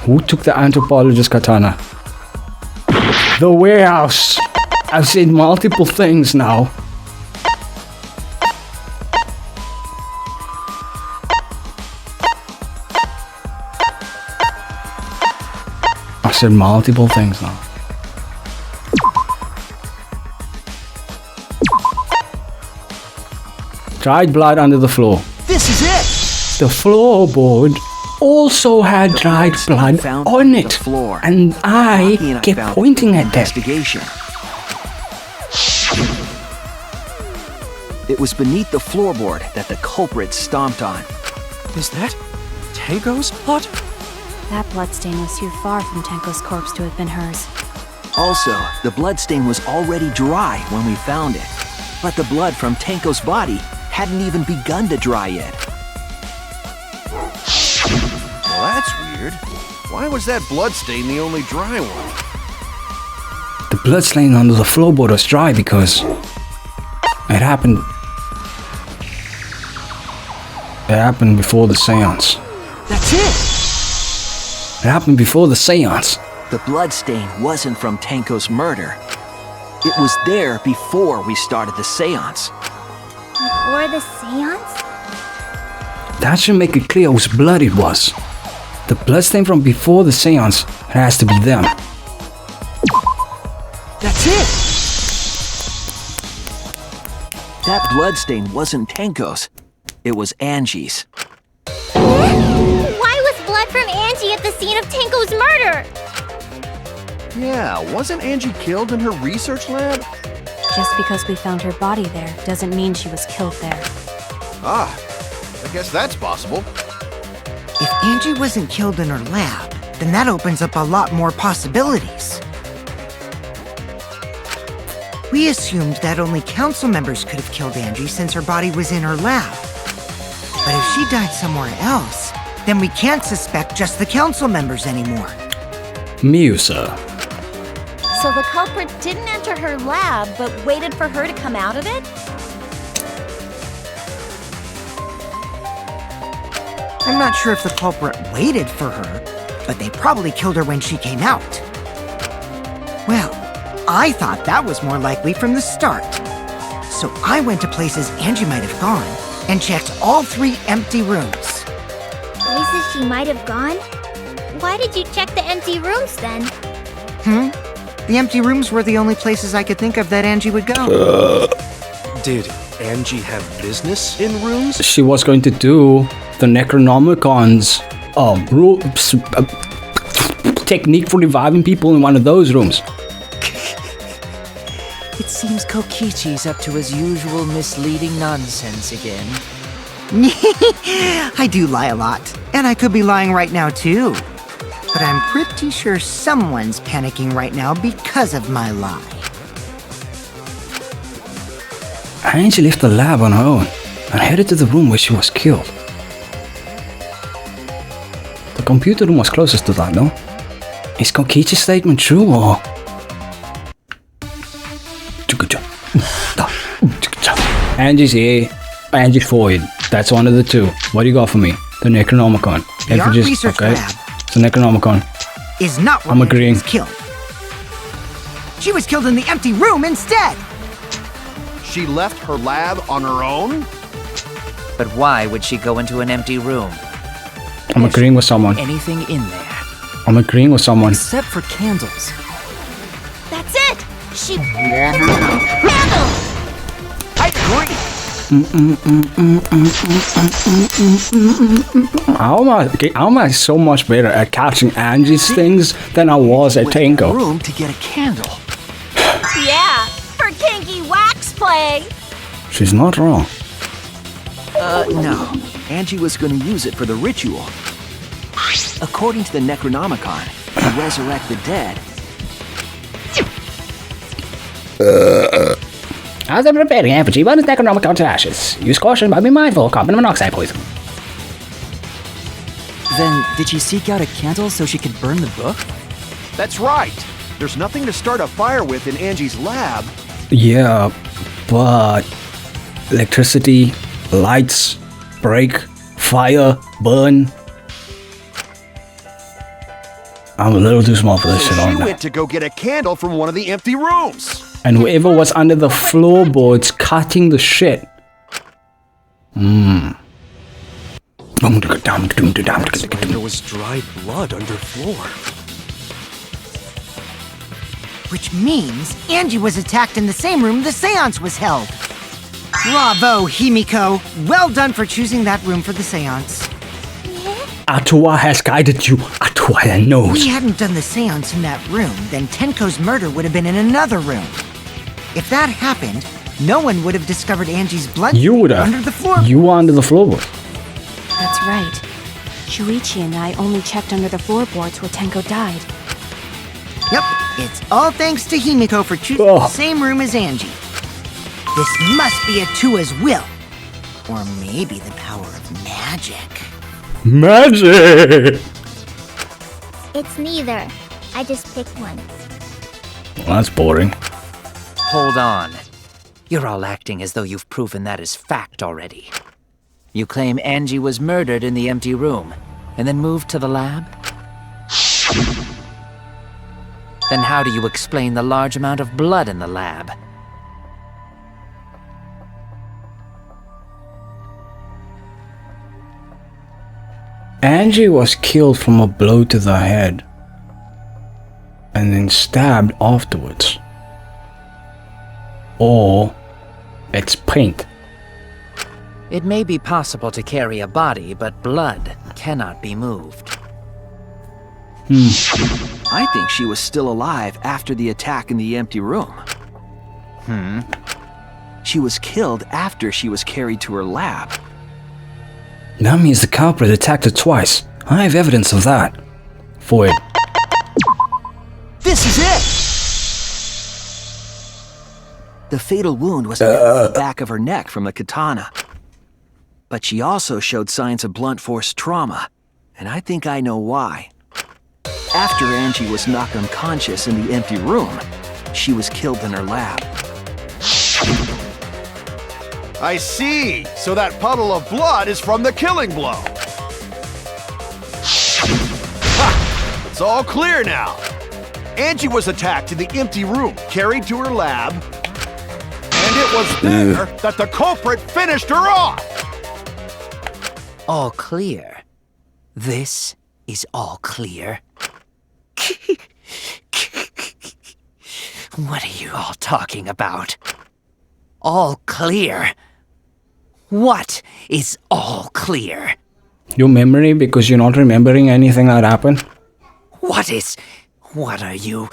Who took the anthropologist katana? The warehouse! I've seen multiple things now. I said multiple things now. Dried blood under the floor. This is it! The floorboard also had dried blood on it. Floor. And I kept pointing at that. Investigation. It was beneath the floorboard that the culprit stomped on. Is that Tenko's blood? That bloodstain was too far from Tenko's corpse to have been hers. Also, the bloodstain was already dry when we found it. But the blood from Tenko's body hadn't even begun to dry yet. Well, that's weird. Why was that bloodstain the only dry one? The bloodstain under the floorboard was dry because it happened before the seance. That's it! It happened before the seance. The bloodstain wasn't from Tenko's murder. It was there before we started the seance. Before the seance? That should make it clear whose blood it was. The bloodstain from before the seance has to be them. That's it! That bloodstain wasn't Tenko's. It was Angie's. Why was blood from Angie at the scene of Tenko's murder? Yeah, wasn't Angie killed in her research lab? Just because we found her body there doesn't mean she was killed there. Ah, I guess that's possible. If Angie wasn't killed in her lab, then that opens up a lot more possibilities. We assumed that only council members could have killed Angie since her body was in her lab. But if she died somewhere else, then we can't suspect just the council members anymore. Musa. So the culprit didn't enter her lab, but waited for her to come out of it? I'm not sure if the culprit waited for her, but they probably killed her when she came out. Well, I thought that was more likely from the start. So I went to places Angie might have gone and checked all 3 empty rooms. Places she might have gone? Why did you check the empty rooms then? The empty rooms were the only places I could think of that Angie would go. Did Angie have business in rooms? She was going to do the Necronomicon's technique for reviving people in one of those rooms. It seems Kokichi's up to his usual misleading nonsense again. I do lie a lot, and I could be lying right now too. But I'm pretty sure someone's panicking right now because of my lie. Angie left the lab on her own and headed to the room where she was killed. The computer room was closest to that, no? Is Kokichi's statement true or... Angie's here, Angie's void. That's one of the two. What do you got for me? The Necronomicon. The art research lab it's the Necronomicon. Is not where I'm agreeing. Was killed. She was killed in the empty room instead. She left her lab on her own? But why would she go into an empty room? I'm agreeing with someone. Anything in there? I'm agreeing with someone. Except for candles. That's it! She... Candle! I agree! How am I so much better at catching Angie's things than I was at Tango? Room to get a candle. Yeah, for kinky wax play. She's not wrong. No. Angie was going to use it for the ritual. According to the Necronomicon, to resurrect the dead. As I'm preparing effigy, burn Necronomicon to ashes. Use caution, but be mindful of carbon monoxide poison. Then, did she seek out a candle so she could burn the book? That's right. There's nothing to start a fire with in Angie's lab. Yeah, but electricity, lights, break, fire, burn. I'm a little too small for this shit on She that. went to go get a candle from one of the empty rooms. And whoever was under the floorboards cutting the shit. There was dried blood underfloor. Which means Angie was attacked in the same room the seance was held. Bravo, Himeko. Well done for choosing that room for the seance. Atua has guided you. Atua knows. If we hadn't done the seance in that room, then Tenko's murder would have been in another room. If that happened, no one would have discovered Angie's blood You would have. under the floor. You were under the floorboard. That's right. Shuichi and I only checked under the floorboards where Tenko died. Yep, it's all thanks to Himeko for choosing the same room as Angie. This must be Atua's will. Or maybe the power of magic. Magic! It's neither. I just picked one. Well, that's boring. Hold on. You're all acting as though you've proven that as fact already. You claim Angie was murdered in the empty room, and then moved to the lab? Then how do you explain the large amount of blood in the lab? Angie was killed from a blow to the head. And then stabbed afterwards. Or it's paint. It may be possible to carry a body, but blood cannot be moved. I think she was still alive after the attack in the empty room. She was killed after she was carried to her lab. That means the culprit attacked her twice. I have evidence of that. Void. This is it! The fatal wound was at the back of her neck from the katana. But she also showed signs of blunt force trauma, and I think I know why. After Angie was knocked unconscious in the empty room, she was killed in her lab. I see. So that puddle of blood is from the killing blow. Ha! It's all clear now. Angie was attacked in the empty room, carried to her lab, and it was there that the culprit finished her off. All clear. This is all clear. What are you all talking about? All clear? What is all clear? Your memory because you're not remembering anything that happened? What are you?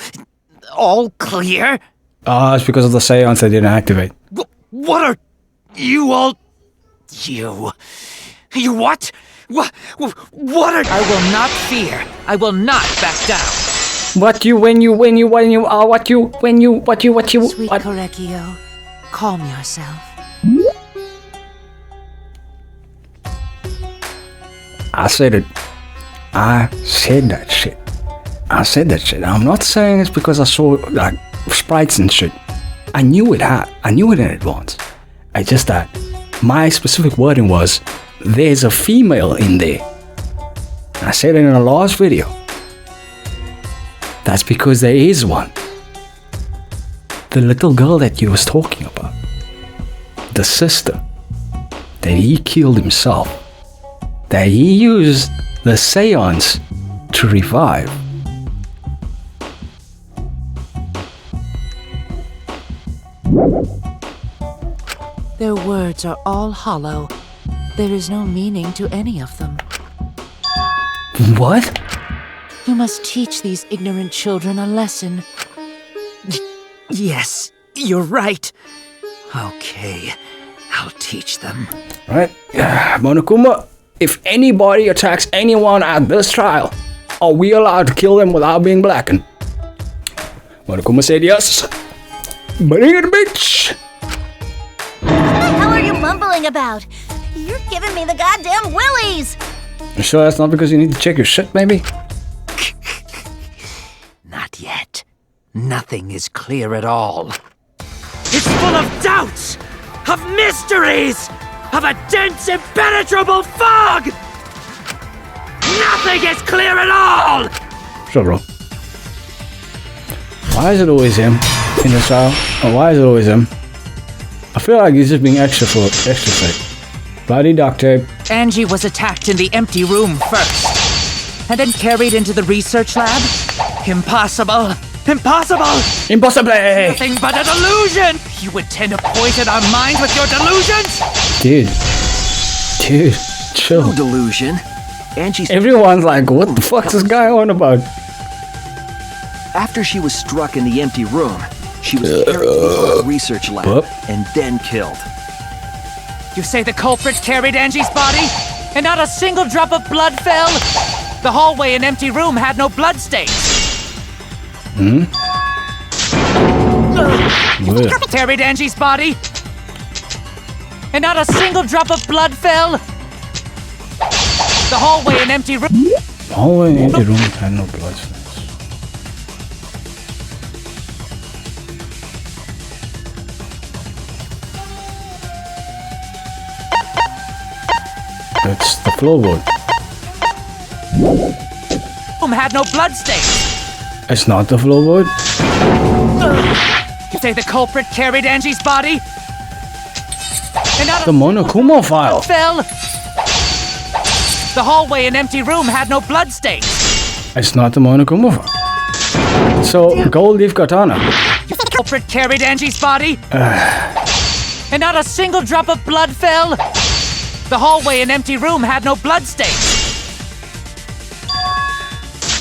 All clear? It's because of the seance I didn't activate. What are you all You what? What are... I will not fear. I will not back down. What you... Sweet Korekiyo, calm yourself. I said it. I said that shit. I'm not saying it's because I saw like sprites and shit. I knew it in advance. I just that my specific wording was there's a female in there. I said it in the last video. That's because there is one. The little girl that you was talking about. The sister. That he killed himself. That he used the seance to revive. Their words are all hollow. There is no meaning to any of them. What? You must teach these ignorant children a lesson. Yes, you're right. Okay, I'll teach them. Right? Monokuma, if anybody attacks anyone at this trial, are we allowed to kill them without being blackened? Monokuma said yes. Bring it, bitch! What the hell are you mumbling about? You're giving me the goddamn willies! You sure that's not because you need to check your shit, maybe? Not yet. Nothing is clear at all. It's full of doubts! Of mysteries! Of a dense, impenetrable fog! Nothing is clear at all! Sure, bro. Why is it always him in the trial? Or why is it always him? I feel like he's just being extra for extra sake. Bloody duct tape. Angie was attacked in the empty room first, and then carried into the research lab? Impossible! Impossible! Impossible! Nothing but a delusion! You intend to poison our minds with your delusions? Dude, chill. No delusion. Angie's... Everyone's like, what the fuck's this guy on about? After she was struck in the empty room, she was carried to the research lab and then killed. You say the culprit carried Angie's body, and not a single drop of blood fell? The hallway and empty room had no blood stains. Carried Angie's body, and not a single drop of blood fell? The hallway and empty room... Hallway and empty room had no blood stains. It's the floorboard. Had no blood stains. It's not the floorboard. You say the culprit carried Angie's body, and not the Monokuma file. Fell. The hallway and empty room had no blood stains. It's not the Monokuma file. So gold leaf katana. The culprit carried Angie's body, and not a single drop of blood fell. The hallway and empty room had no blood stains.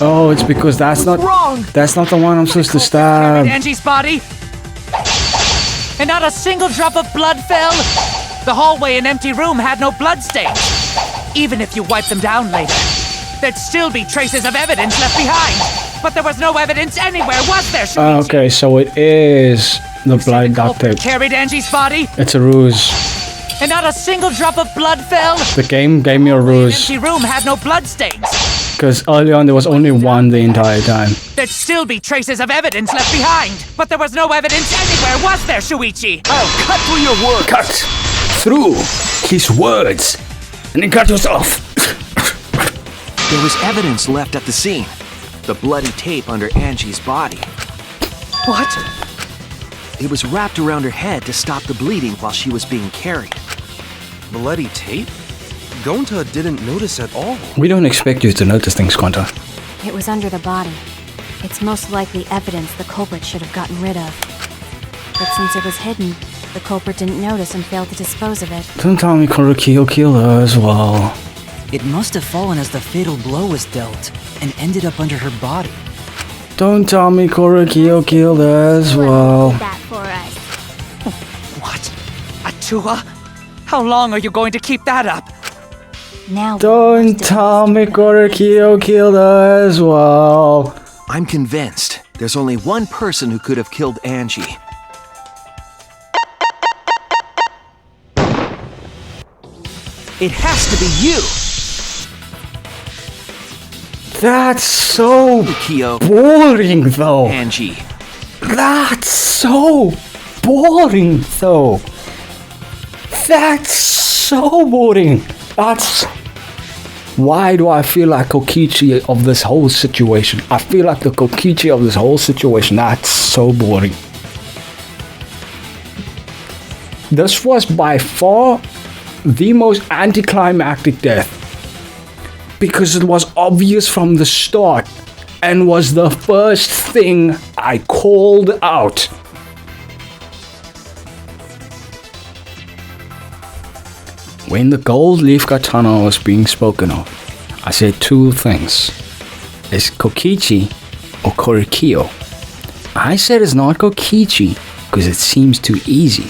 Oh, it's because that's not wrong. That's not the one I'm supposed to stab. Angie's body, and not a single drop of blood fell. The hallway and empty room had no blood stains. Even if you wipe them down later, there'd still be traces of evidence left behind. But there was no evidence anywhere, was there? Okay, so it is the blind duct tape. Carried Angie's body. It's a ruse. And not a single drop of blood fell. The game gave me a ruse. The empty room had no blood stains. Because early on there was only one the entire time. There'd still be traces of evidence left behind. But there was no evidence anywhere, was there, Shuichi? I'll cut through your words. Cut through his words. And then cut yourself. There was evidence left at the scene. The bloody tape under Angie's body. What? It was wrapped around her head to stop the bleeding while she was being carried. Bloody tape? Gonta didn't notice at all. We don't expect you to notice things, Gonta. It was under the body. It's most likely evidence the culprit should have gotten rid of. But since it was hidden, the culprit didn't notice and failed to dispose of it. Don't tell me Korekiyo killed her as well. It must have fallen as the fatal blow was dealt and ended up under her body. Don't tell me Korekiyo killed her as well. Did that for us. What? Atua? How long are you going to keep that up? Now Don't tell me Korekiyo killed her as well. I'm convinced there's only one person who could have killed Angie. It has to be you! That's so Kokiyo. boring though. Angie. That's so boring though. That's so boring. That's... Why do I feel like Kokichi of this whole situation? I feel like the Kokichi of this whole situation. That's so boring. This was by far the most anticlimactic death. Because it was obvious from the start and was the first thing I called out. When the gold leaf katana was being spoken of, I said two things. Is Kokichi or Korekiyo? I said it's not Kokichi because it seems too easy.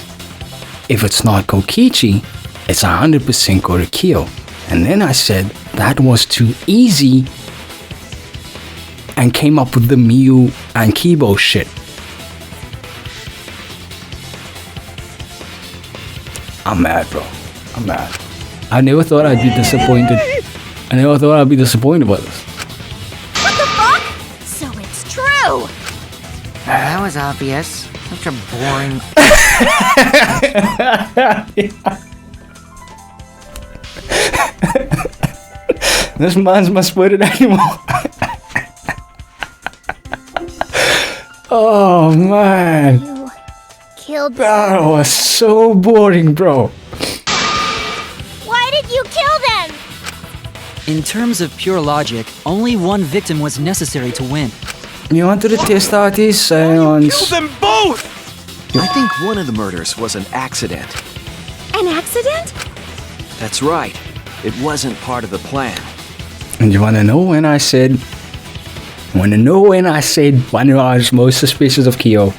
If it's not Kokichi, it's 100% Korekiyo. And then I said that was too easy and came up with the Miyu and Kibo shit. I'm mad, bro. I'm mad. I never thought I'd be disappointed. I never thought I'd be disappointed by this. What the fuck? So it's true! That was obvious. Such a boring... This man's my spirit animal. Oh man. You killed That was so boring, bro. Why did you kill them? In terms of pure logic, only one victim was necessary to win. You wanted to test out these seance. Kill them both! I think one of the murders was an accident. An accident? That's right. It wasn't part of the plan. And you wanna know when I said when I was most suspicious of Kiyo?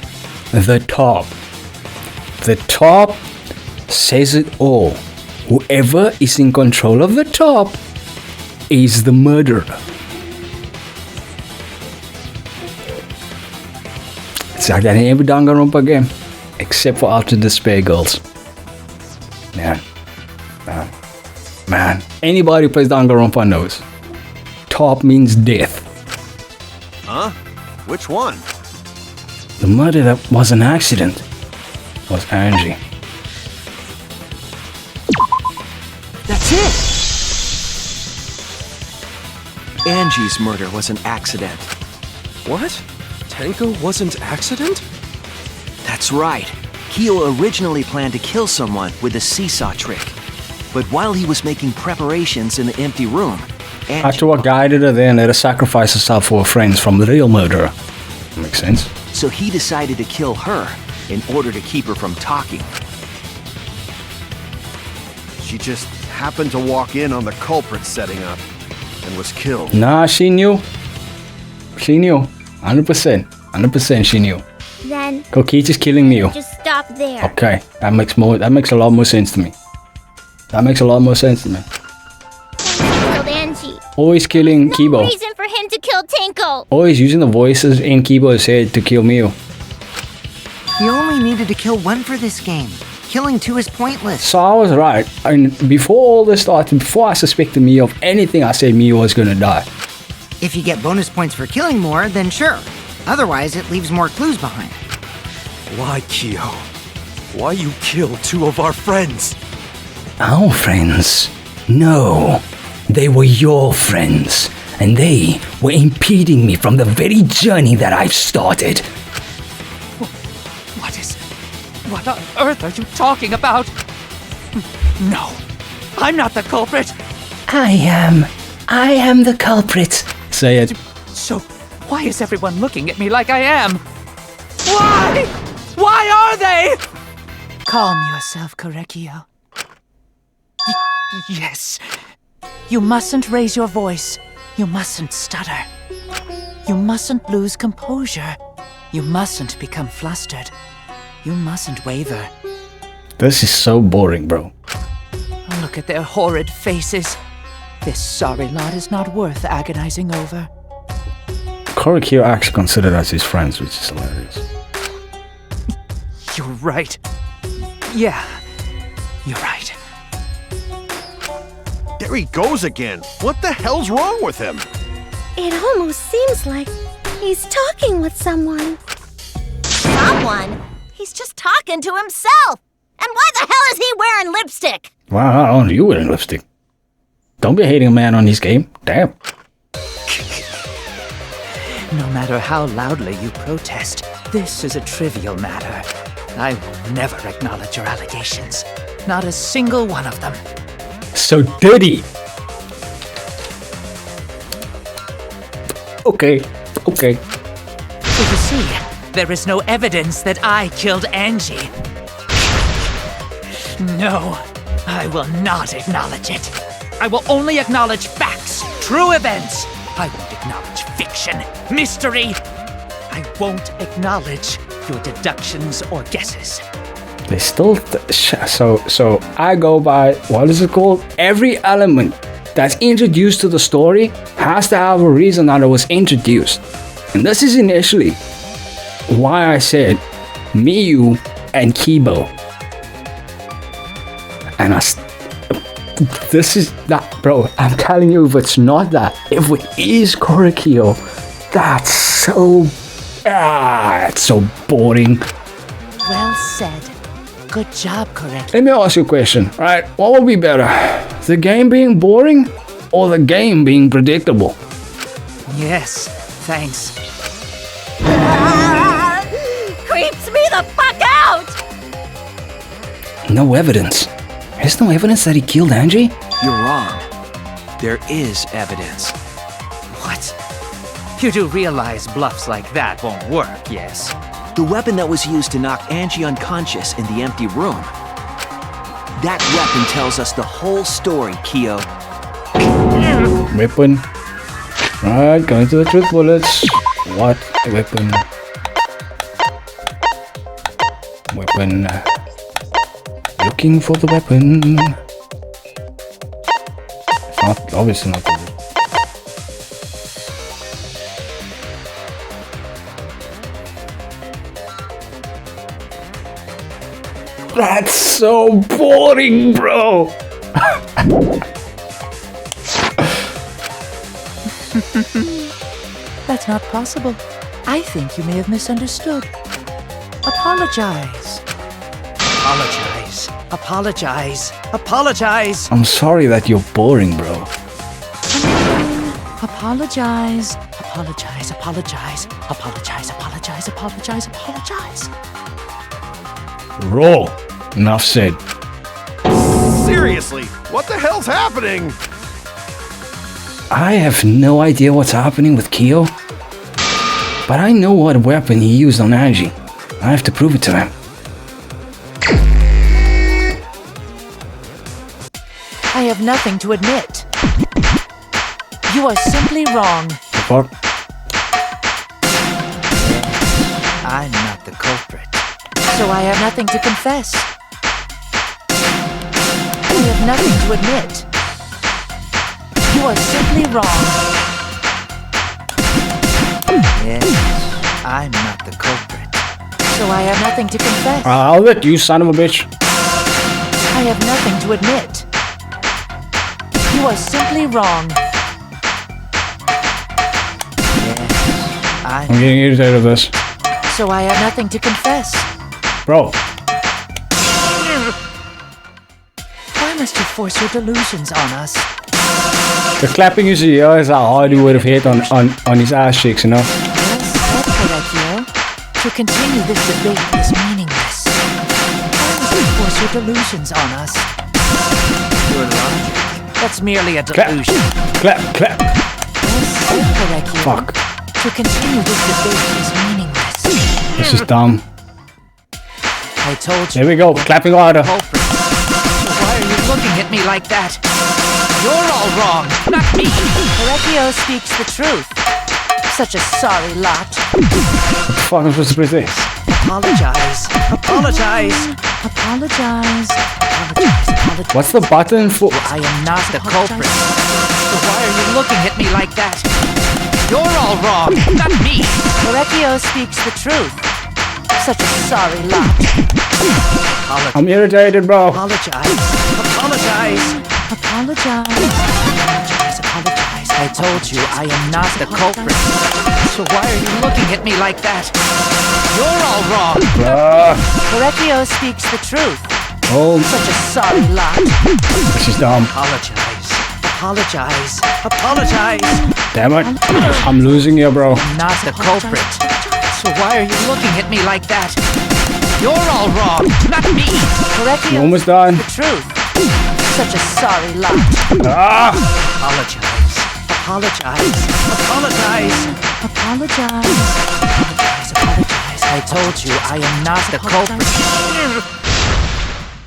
The top. The top says it all. Whoever is in control of the top is the murderer. It's like that in every Danganronpa game. Except for After Despair Girls. Man. Anybody who plays Danganronpa knows. Top means death. Huh? Which one? The murder that was an accident was Angie. That's it! Angie's murder was an accident. What? Tenko wasn't accident? That's right. Kiyo originally planned to kill someone with the seesaw trick. But while he was making preparations in the empty room, After what guided her there and let her sacrifice herself for her friends from the real murderer. Makes sense. So he decided to kill her in order to keep her from talking. She just happened to walk in on the culprit setting up and was killed. Nah, she knew. She knew. 100%. 100% she knew. Then Kokichi's killing Miyu. just stop there. Okay, that makes a lot more sense to me. That makes a lot more sense to me. Killed Angie. Always killing No Kibo. reason for him to kill Tenko. Always using the voices in Kibo's head to kill Miyu. You only needed to kill one for this game. Killing two is pointless. So I was right. And before all this started, before I suspected Miyu of anything, I said Miyu was gonna die. If you get bonus points for killing more, then sure. Otherwise, it leaves more clues behind. Why, Kiyo? Why you kill two of our friends? Our friends? No. They were your friends. And they were impeding me from the very journey that I've started. What on earth are you talking about? No, I'm not the culprit. I am the culprit. Say it. So, why is everyone looking at me like I am? Why? Why are they? Calm yourself, Korekiyo. Yes. You mustn't raise your voice. You mustn't stutter. You mustn't lose composure. You mustn't become flustered. You mustn't waver. This is so boring, bro. Look at their horrid faces. This sorry lot is not worth agonizing over. Korekiyo actually considered us his friends, which is hilarious. You're right. Yeah, you're right. There he goes again. What the hell's wrong with him? It almost seems like he's talking with someone. Someone? He's just talking to himself. And why the hell is he wearing lipstick? Wow, not only you wearing lipstick. Don't be hating a man on his game. Damn. No matter how loudly you protest, this is a trivial matter. I will never acknowledge your allegations. Not a single one of them. So did he? Okay. So you see, there is no evidence that I killed Angie. No, I will not acknowledge it. I will only acknowledge facts, true events. I won't acknowledge fiction, mystery. I won't acknowledge your deductions or guesses. They still so I go by, what is it called? Every element that's introduced to the story has to have a reason that it was introduced. And this is initially why I said Miyu and Kibo. And this is that, bro. I'm telling you, if it's not that, if it is Korekiyo, that's so it's so boring. Well said. Good job, Korekiyo. Let me ask you a question, right? What would be better? The game being boring or the game being predictable? Yes, thanks. Creeps me the fuck out! No evidence. There's no evidence that he killed Angie? You're wrong. There is evidence. What? You do realize bluffs like that won't work, yes? The weapon that was used to knock Angie unconscious in the empty room. That weapon tells us the whole story, Kyo. Weapon. Right, going to the truth bullets. What weapon? Weapon. Looking for the weapon. It's not, obviously not the weapon. That's so boring, bro. That's not possible. I think you may have misunderstood. Apologize. Apologize. Apologize. Apologize. I'm sorry that you're boring, bro. Apologize. Apologize. Apologize. Apologize. Apologize. Apologize. Apologize. Roll. Enough said. Seriously, what the hell's happening? I have no idea what's happening with Kyo, but I know what weapon he used on Angie. I have to prove it to him. I have nothing to admit. You are simply wrong. What? I'm not the culprit, so I have nothing to confess. I have nothing to admit. You are simply wrong. Yes, I'm not the culprit, so I have nothing to confess. I'll let you, son of a bitch. I have nothing to admit. You are simply wrong. Yes, I'm getting irritated with this. So I have nothing to confess. Bro. Why must you force your delusions on us? The clapping you see here is how hard he would have hit on his ass cheeks, you know? Well said, Korekiyo. To continue this debate is meaningless. Why must you force your delusions on us? Your logic. That's merely a delusion. Clap. Well said, Korekiyo. Fuck. To continue this debate is meaningless. This is dumb. I told you. There we go, clapping harder. So why are you looking at me like that? You're all wrong, not me. Korekiyo speaks the truth. Such a sorry lot. What the fuck am I supposed to press this? Apologize. Apologize. Apologize. What's the button for? I am not the culprit. So why are you looking at me like that? You're all wrong, not me. Korekiyo speaks the truth. Such a sorry lot. I'm irritated, bro. Apologize. I told you I am not the culprit. So why are you looking at me like that? You're all wrong. Korekiyo speaks the truth. Oh. Such a sorry lot. She's dumb. Apologize. Damn it. I'm losing you, bro. I'm not the culprit. So why are you looking at me like that? You're all wrong, not me. You almost done. The truth. Such a sorry lot. Apologize. I told you I am not the culprit.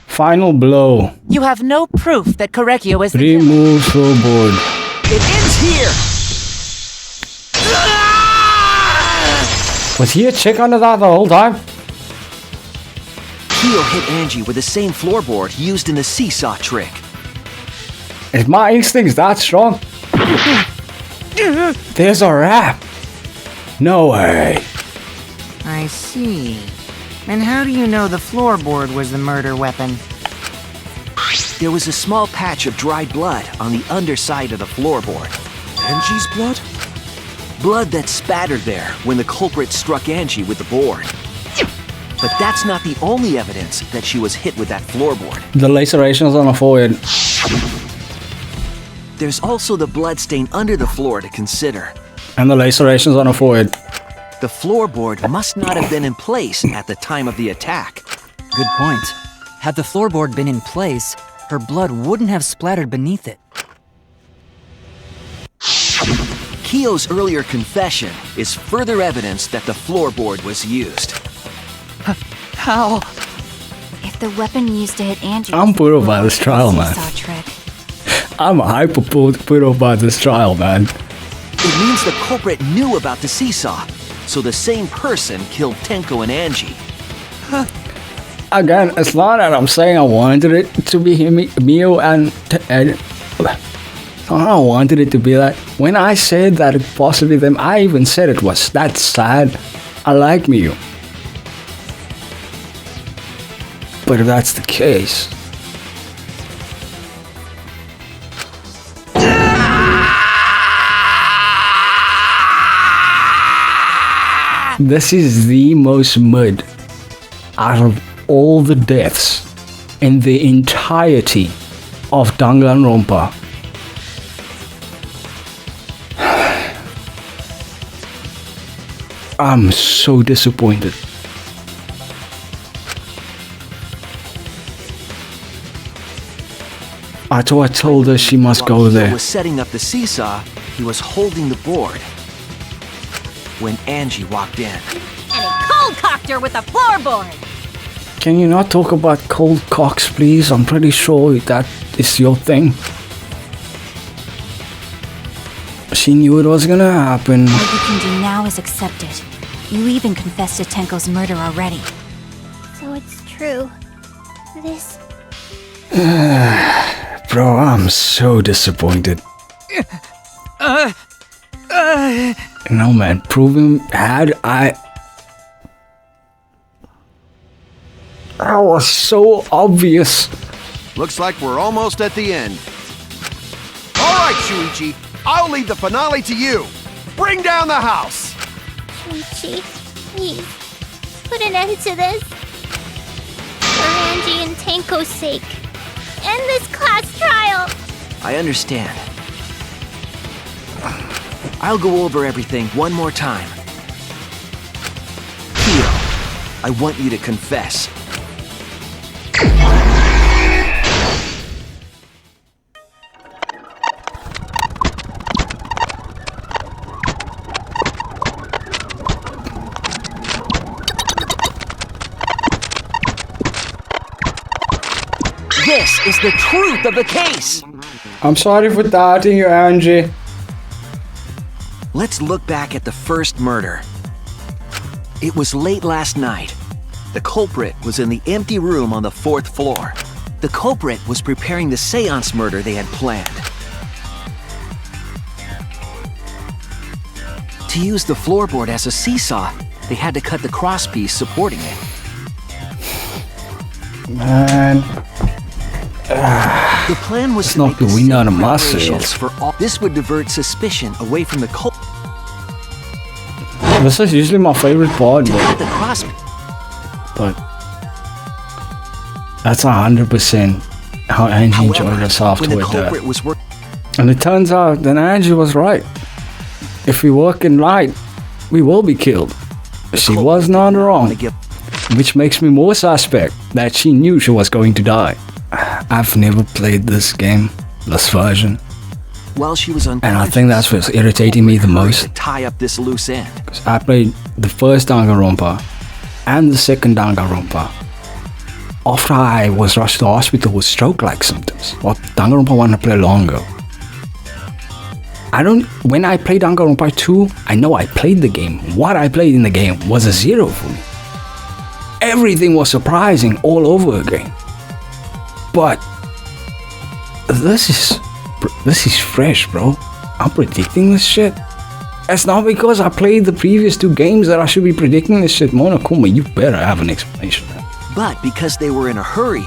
Final blow. You have no proof that Korekiyo is the Remove floorboard. It ends here. Was he a chick under that the whole time? Kyo hit Angie with the same floorboard used in the seesaw trick. Is my instincts that strong? There's a wrap. No way. I see. And how do you know the floorboard was the murder weapon? There was a small patch of dried blood on the underside of the floorboard. Angie's blood? Blood that spattered there when the culprit struck Angie with the board. But that's not the only evidence that she was hit with that floorboard. The lacerations on her forehead. There's also the bloodstain under the floor to consider. And the lacerations on her forehead. The floorboard must not have been in place at the time of the attack. Good point. Had the floorboard been in place, her blood wouldn't have splattered beneath it. Kyo's earlier confession is further evidence that the floorboard was used. How? If the weapon used to hit Angie... I'm put off by this trial, man. I'm hyper put off by this trial, man. It means the culprit knew about the seesaw, so the same person killed Tenko and Angie. Again, it's not that I'm saying I wanted it to be Mio and I wanted it to be that. When I said that it possibly them, I even said it was that sad. I like Mio. But if that's the case... This is the most mud out of all the deaths in the entirety of Danganronpa. I'm so disappointed. I told her she must go there. He was setting up the seesaw, he was holding the board when Angie walked in. And he cold-cocked her with a floorboard. Can you not talk about cold cocks, please? I'm pretty sure that is your thing. She knew it was gonna happen. All you can do now is accept it. You even confessed to Tenko's murder already. So it's true. This... Bro, I'm so disappointed. No, man, proving had I... That was so obvious. Looks like we're almost at the end. All right, Shuichi, I'll leave the finale to you. Bring down the house. Shuichi, please, put an end to this. For Angie and Tenko's sake. End this class trial. I understand. I'll go over everything one more time. Kyo, I want you to confess. This is the truth of the case! I'm sorry for doubting you, Angie. Let's look back at the first murder. It was late last night. The culprit was in the empty room on the 4th floor. The culprit was preparing the seance murder they had planned. To use the floorboard as a seesaw, they had to cut the crosspiece supporting it. Man. The plan was It's to not make the the wind out same of my preparations sails. for all. This would divert suspicion away from the culprit. This is usually my favorite part, The cross. but that's 100% how Angie enjoyed herself when the toward that. culprit was working. And it turns out that Angie was right. If we work in right, we will be killed. She was not wrong. Which makes me more suspect that she knew she was going to die. I've never played this game, this version. While she was And I think that's what's irritating me the most. to tie up this loose end. Because I played the first Danganronpa and the second Danganronpa after I was rushed to the hospital with stroke-like symptoms. Well, Danganronpa 1 I played long ago. When I played Danganronpa 2, I know I played the game. What I played in the game was a 0 for me. Everything was surprising all over again. But this is fresh, bro. I'm predicting this shit. It's not because I played the previous 2 games that I should be predicting this shit. Monokuma, you better have an explanation. But because they were in a hurry,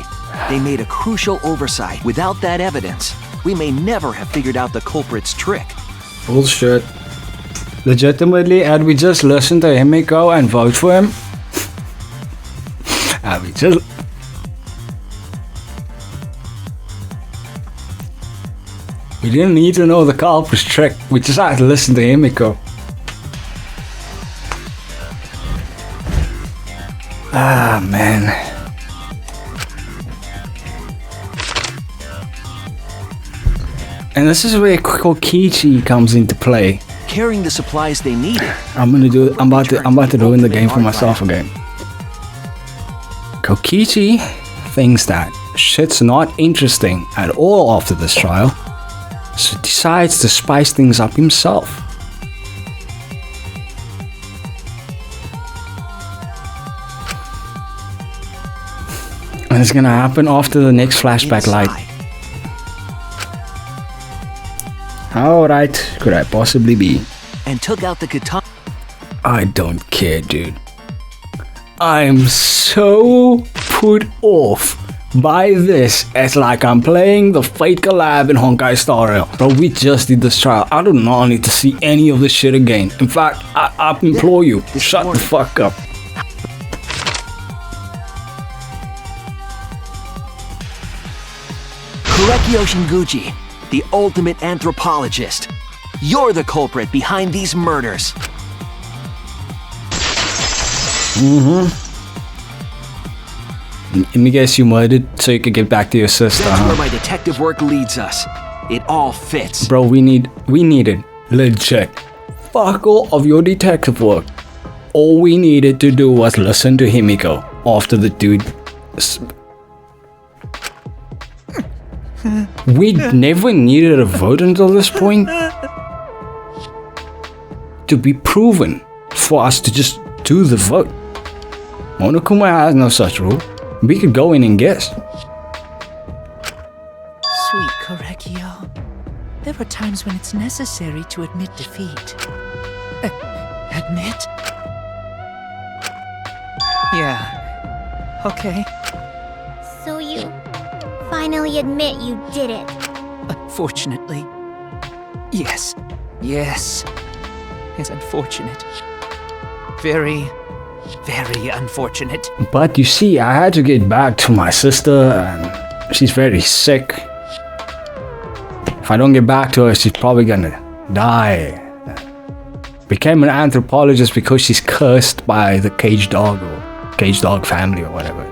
they made a crucial oversight. Without that evidence, we may never have figured out the culprit's trick. Bullshit. Legitimately, had we just listened to Himeko and vote for him? We didn't need to know the culprit's trick. We just had to listen to Himeko. Ah, man. And this is where Kokichi comes into play. Carrying the supplies they needed. I'm about to ruin the game for myself again. Kokichi thinks that shit's not interesting at all after this trial, so decides to spice things up himself. And it's gonna happen after the next flashback light. How right could I possibly be? And took out the katana. I don't care, dude. I'm so put off by this. It's like I'm playing the Fate collab in Honkai Star Rail. Bro, we just did this trial. I do not need to see any of this shit again. In fact, I implore you, shut the fuck up. Korekiyo Shinguchi, the ultimate anthropologist. You're the culprit behind these murders. Let me guess you murdered so you could get back to your sister, That's huh? where my detective work leads us. It all fits. Bro, we needed legit fuck all of your detective work. All we needed to do was listen to Himeko after the dude. We never needed a vote until this point to be proven for us to just do the vote. Monokuma has no such rule. We could go in and guess. Sweet Korekiyo, there are times when it's necessary to admit defeat. Admit? Yeah. Okay. So you finally admit you did it. Unfortunately. Yes. Yes. It's unfortunate. Very, very unfortunate. But you see, I had to get back to my sister and she's very sick. If I don't get back to her, she's probably gonna die. Became an anthropologist because she's cursed by the cage dog or cage dog family or whatever.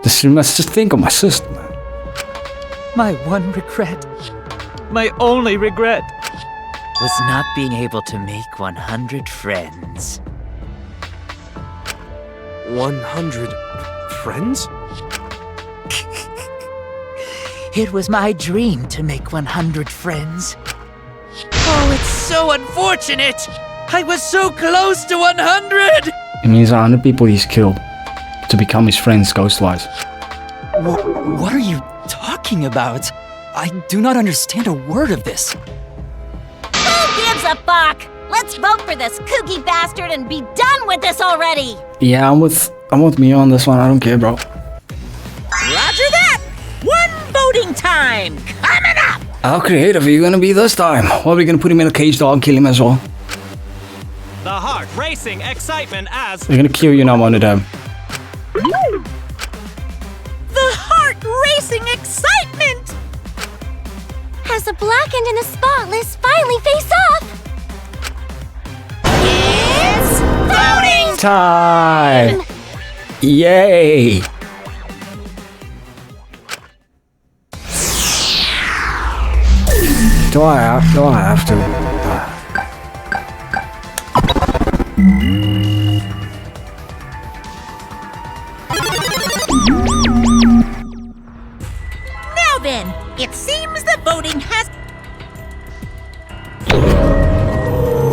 Just, you must just think of my sister, man. My one regret, my only regret, was not being able to make 100 friends. 100 friends? It was my dream to make 100 friends. Oh, it's so unfortunate! I was so close to 100! It means 100 people he's killed to become his friends ghostwise. What are you talking about? I do not understand a word of this. Who gives a fuck? Let's vote for this kooky bastard and be done with this already! Yeah, I'm with me on this one. I don't care, bro. Roger that! One voting time coming up! How creative are you gonna be this time? What are we gonna put him in a cage dog, kill him as well? The heart racing excitement as... We're gonna kill you now, one of them. The heart racing excitement! As the blackened and the spotless finally face off! It's voting Time! Yay! Do I have to? Now then, it seems the voting has...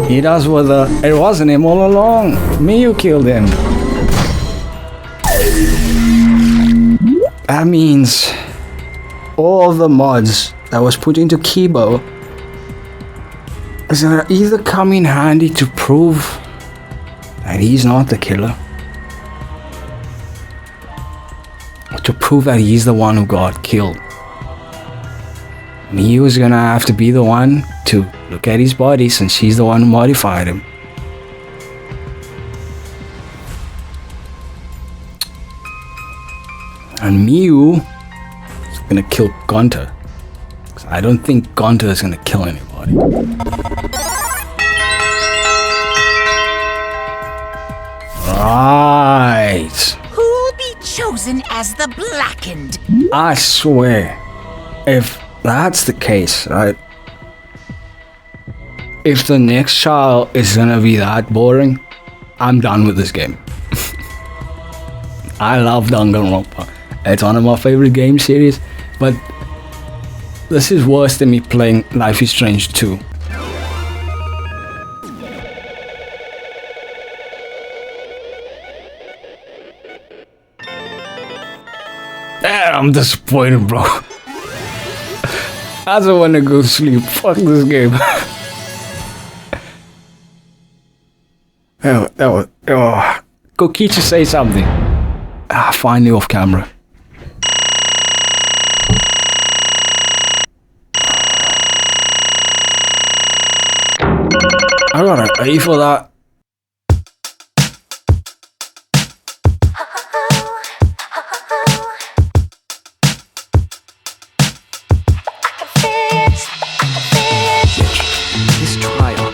He does with the... It wasn't him all along. Me who killed him. That means all the mods that was put into Kibo is gonna either come in handy to prove that he's not the killer, or to prove that he's the one who got killed. Miyu is gonna have to be the one to look at his body since she's the one who modified him. And Miyu is gonna kill Gonta. I don't think Gonta is gonna kill anybody. Right. Who'll be chosen as the blackened? I swear, if that's the case, right? If the next trial is gonna be that boring, I'm done with this game. I love Danganronpa. It's one of my favorite game series, but this is worse than me playing Life is Strange 2. I'm disappointed, bro. I don't want to go to sleep. Fuck this game. Kokichi, say something. Finally off camera. I gotta pay for that. This trial,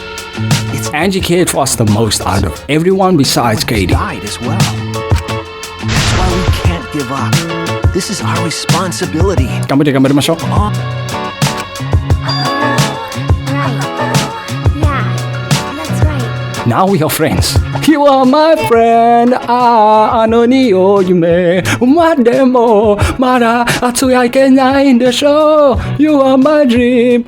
Angie cared for us the most out of everyone besides Katie. died as well. That's why we can't give up. This is our responsibility. Gambar masuk. Now we are friends. You are my friend. Ano ni o yume. Umademo. Mara atsuyai kenai in the show. You are my dream.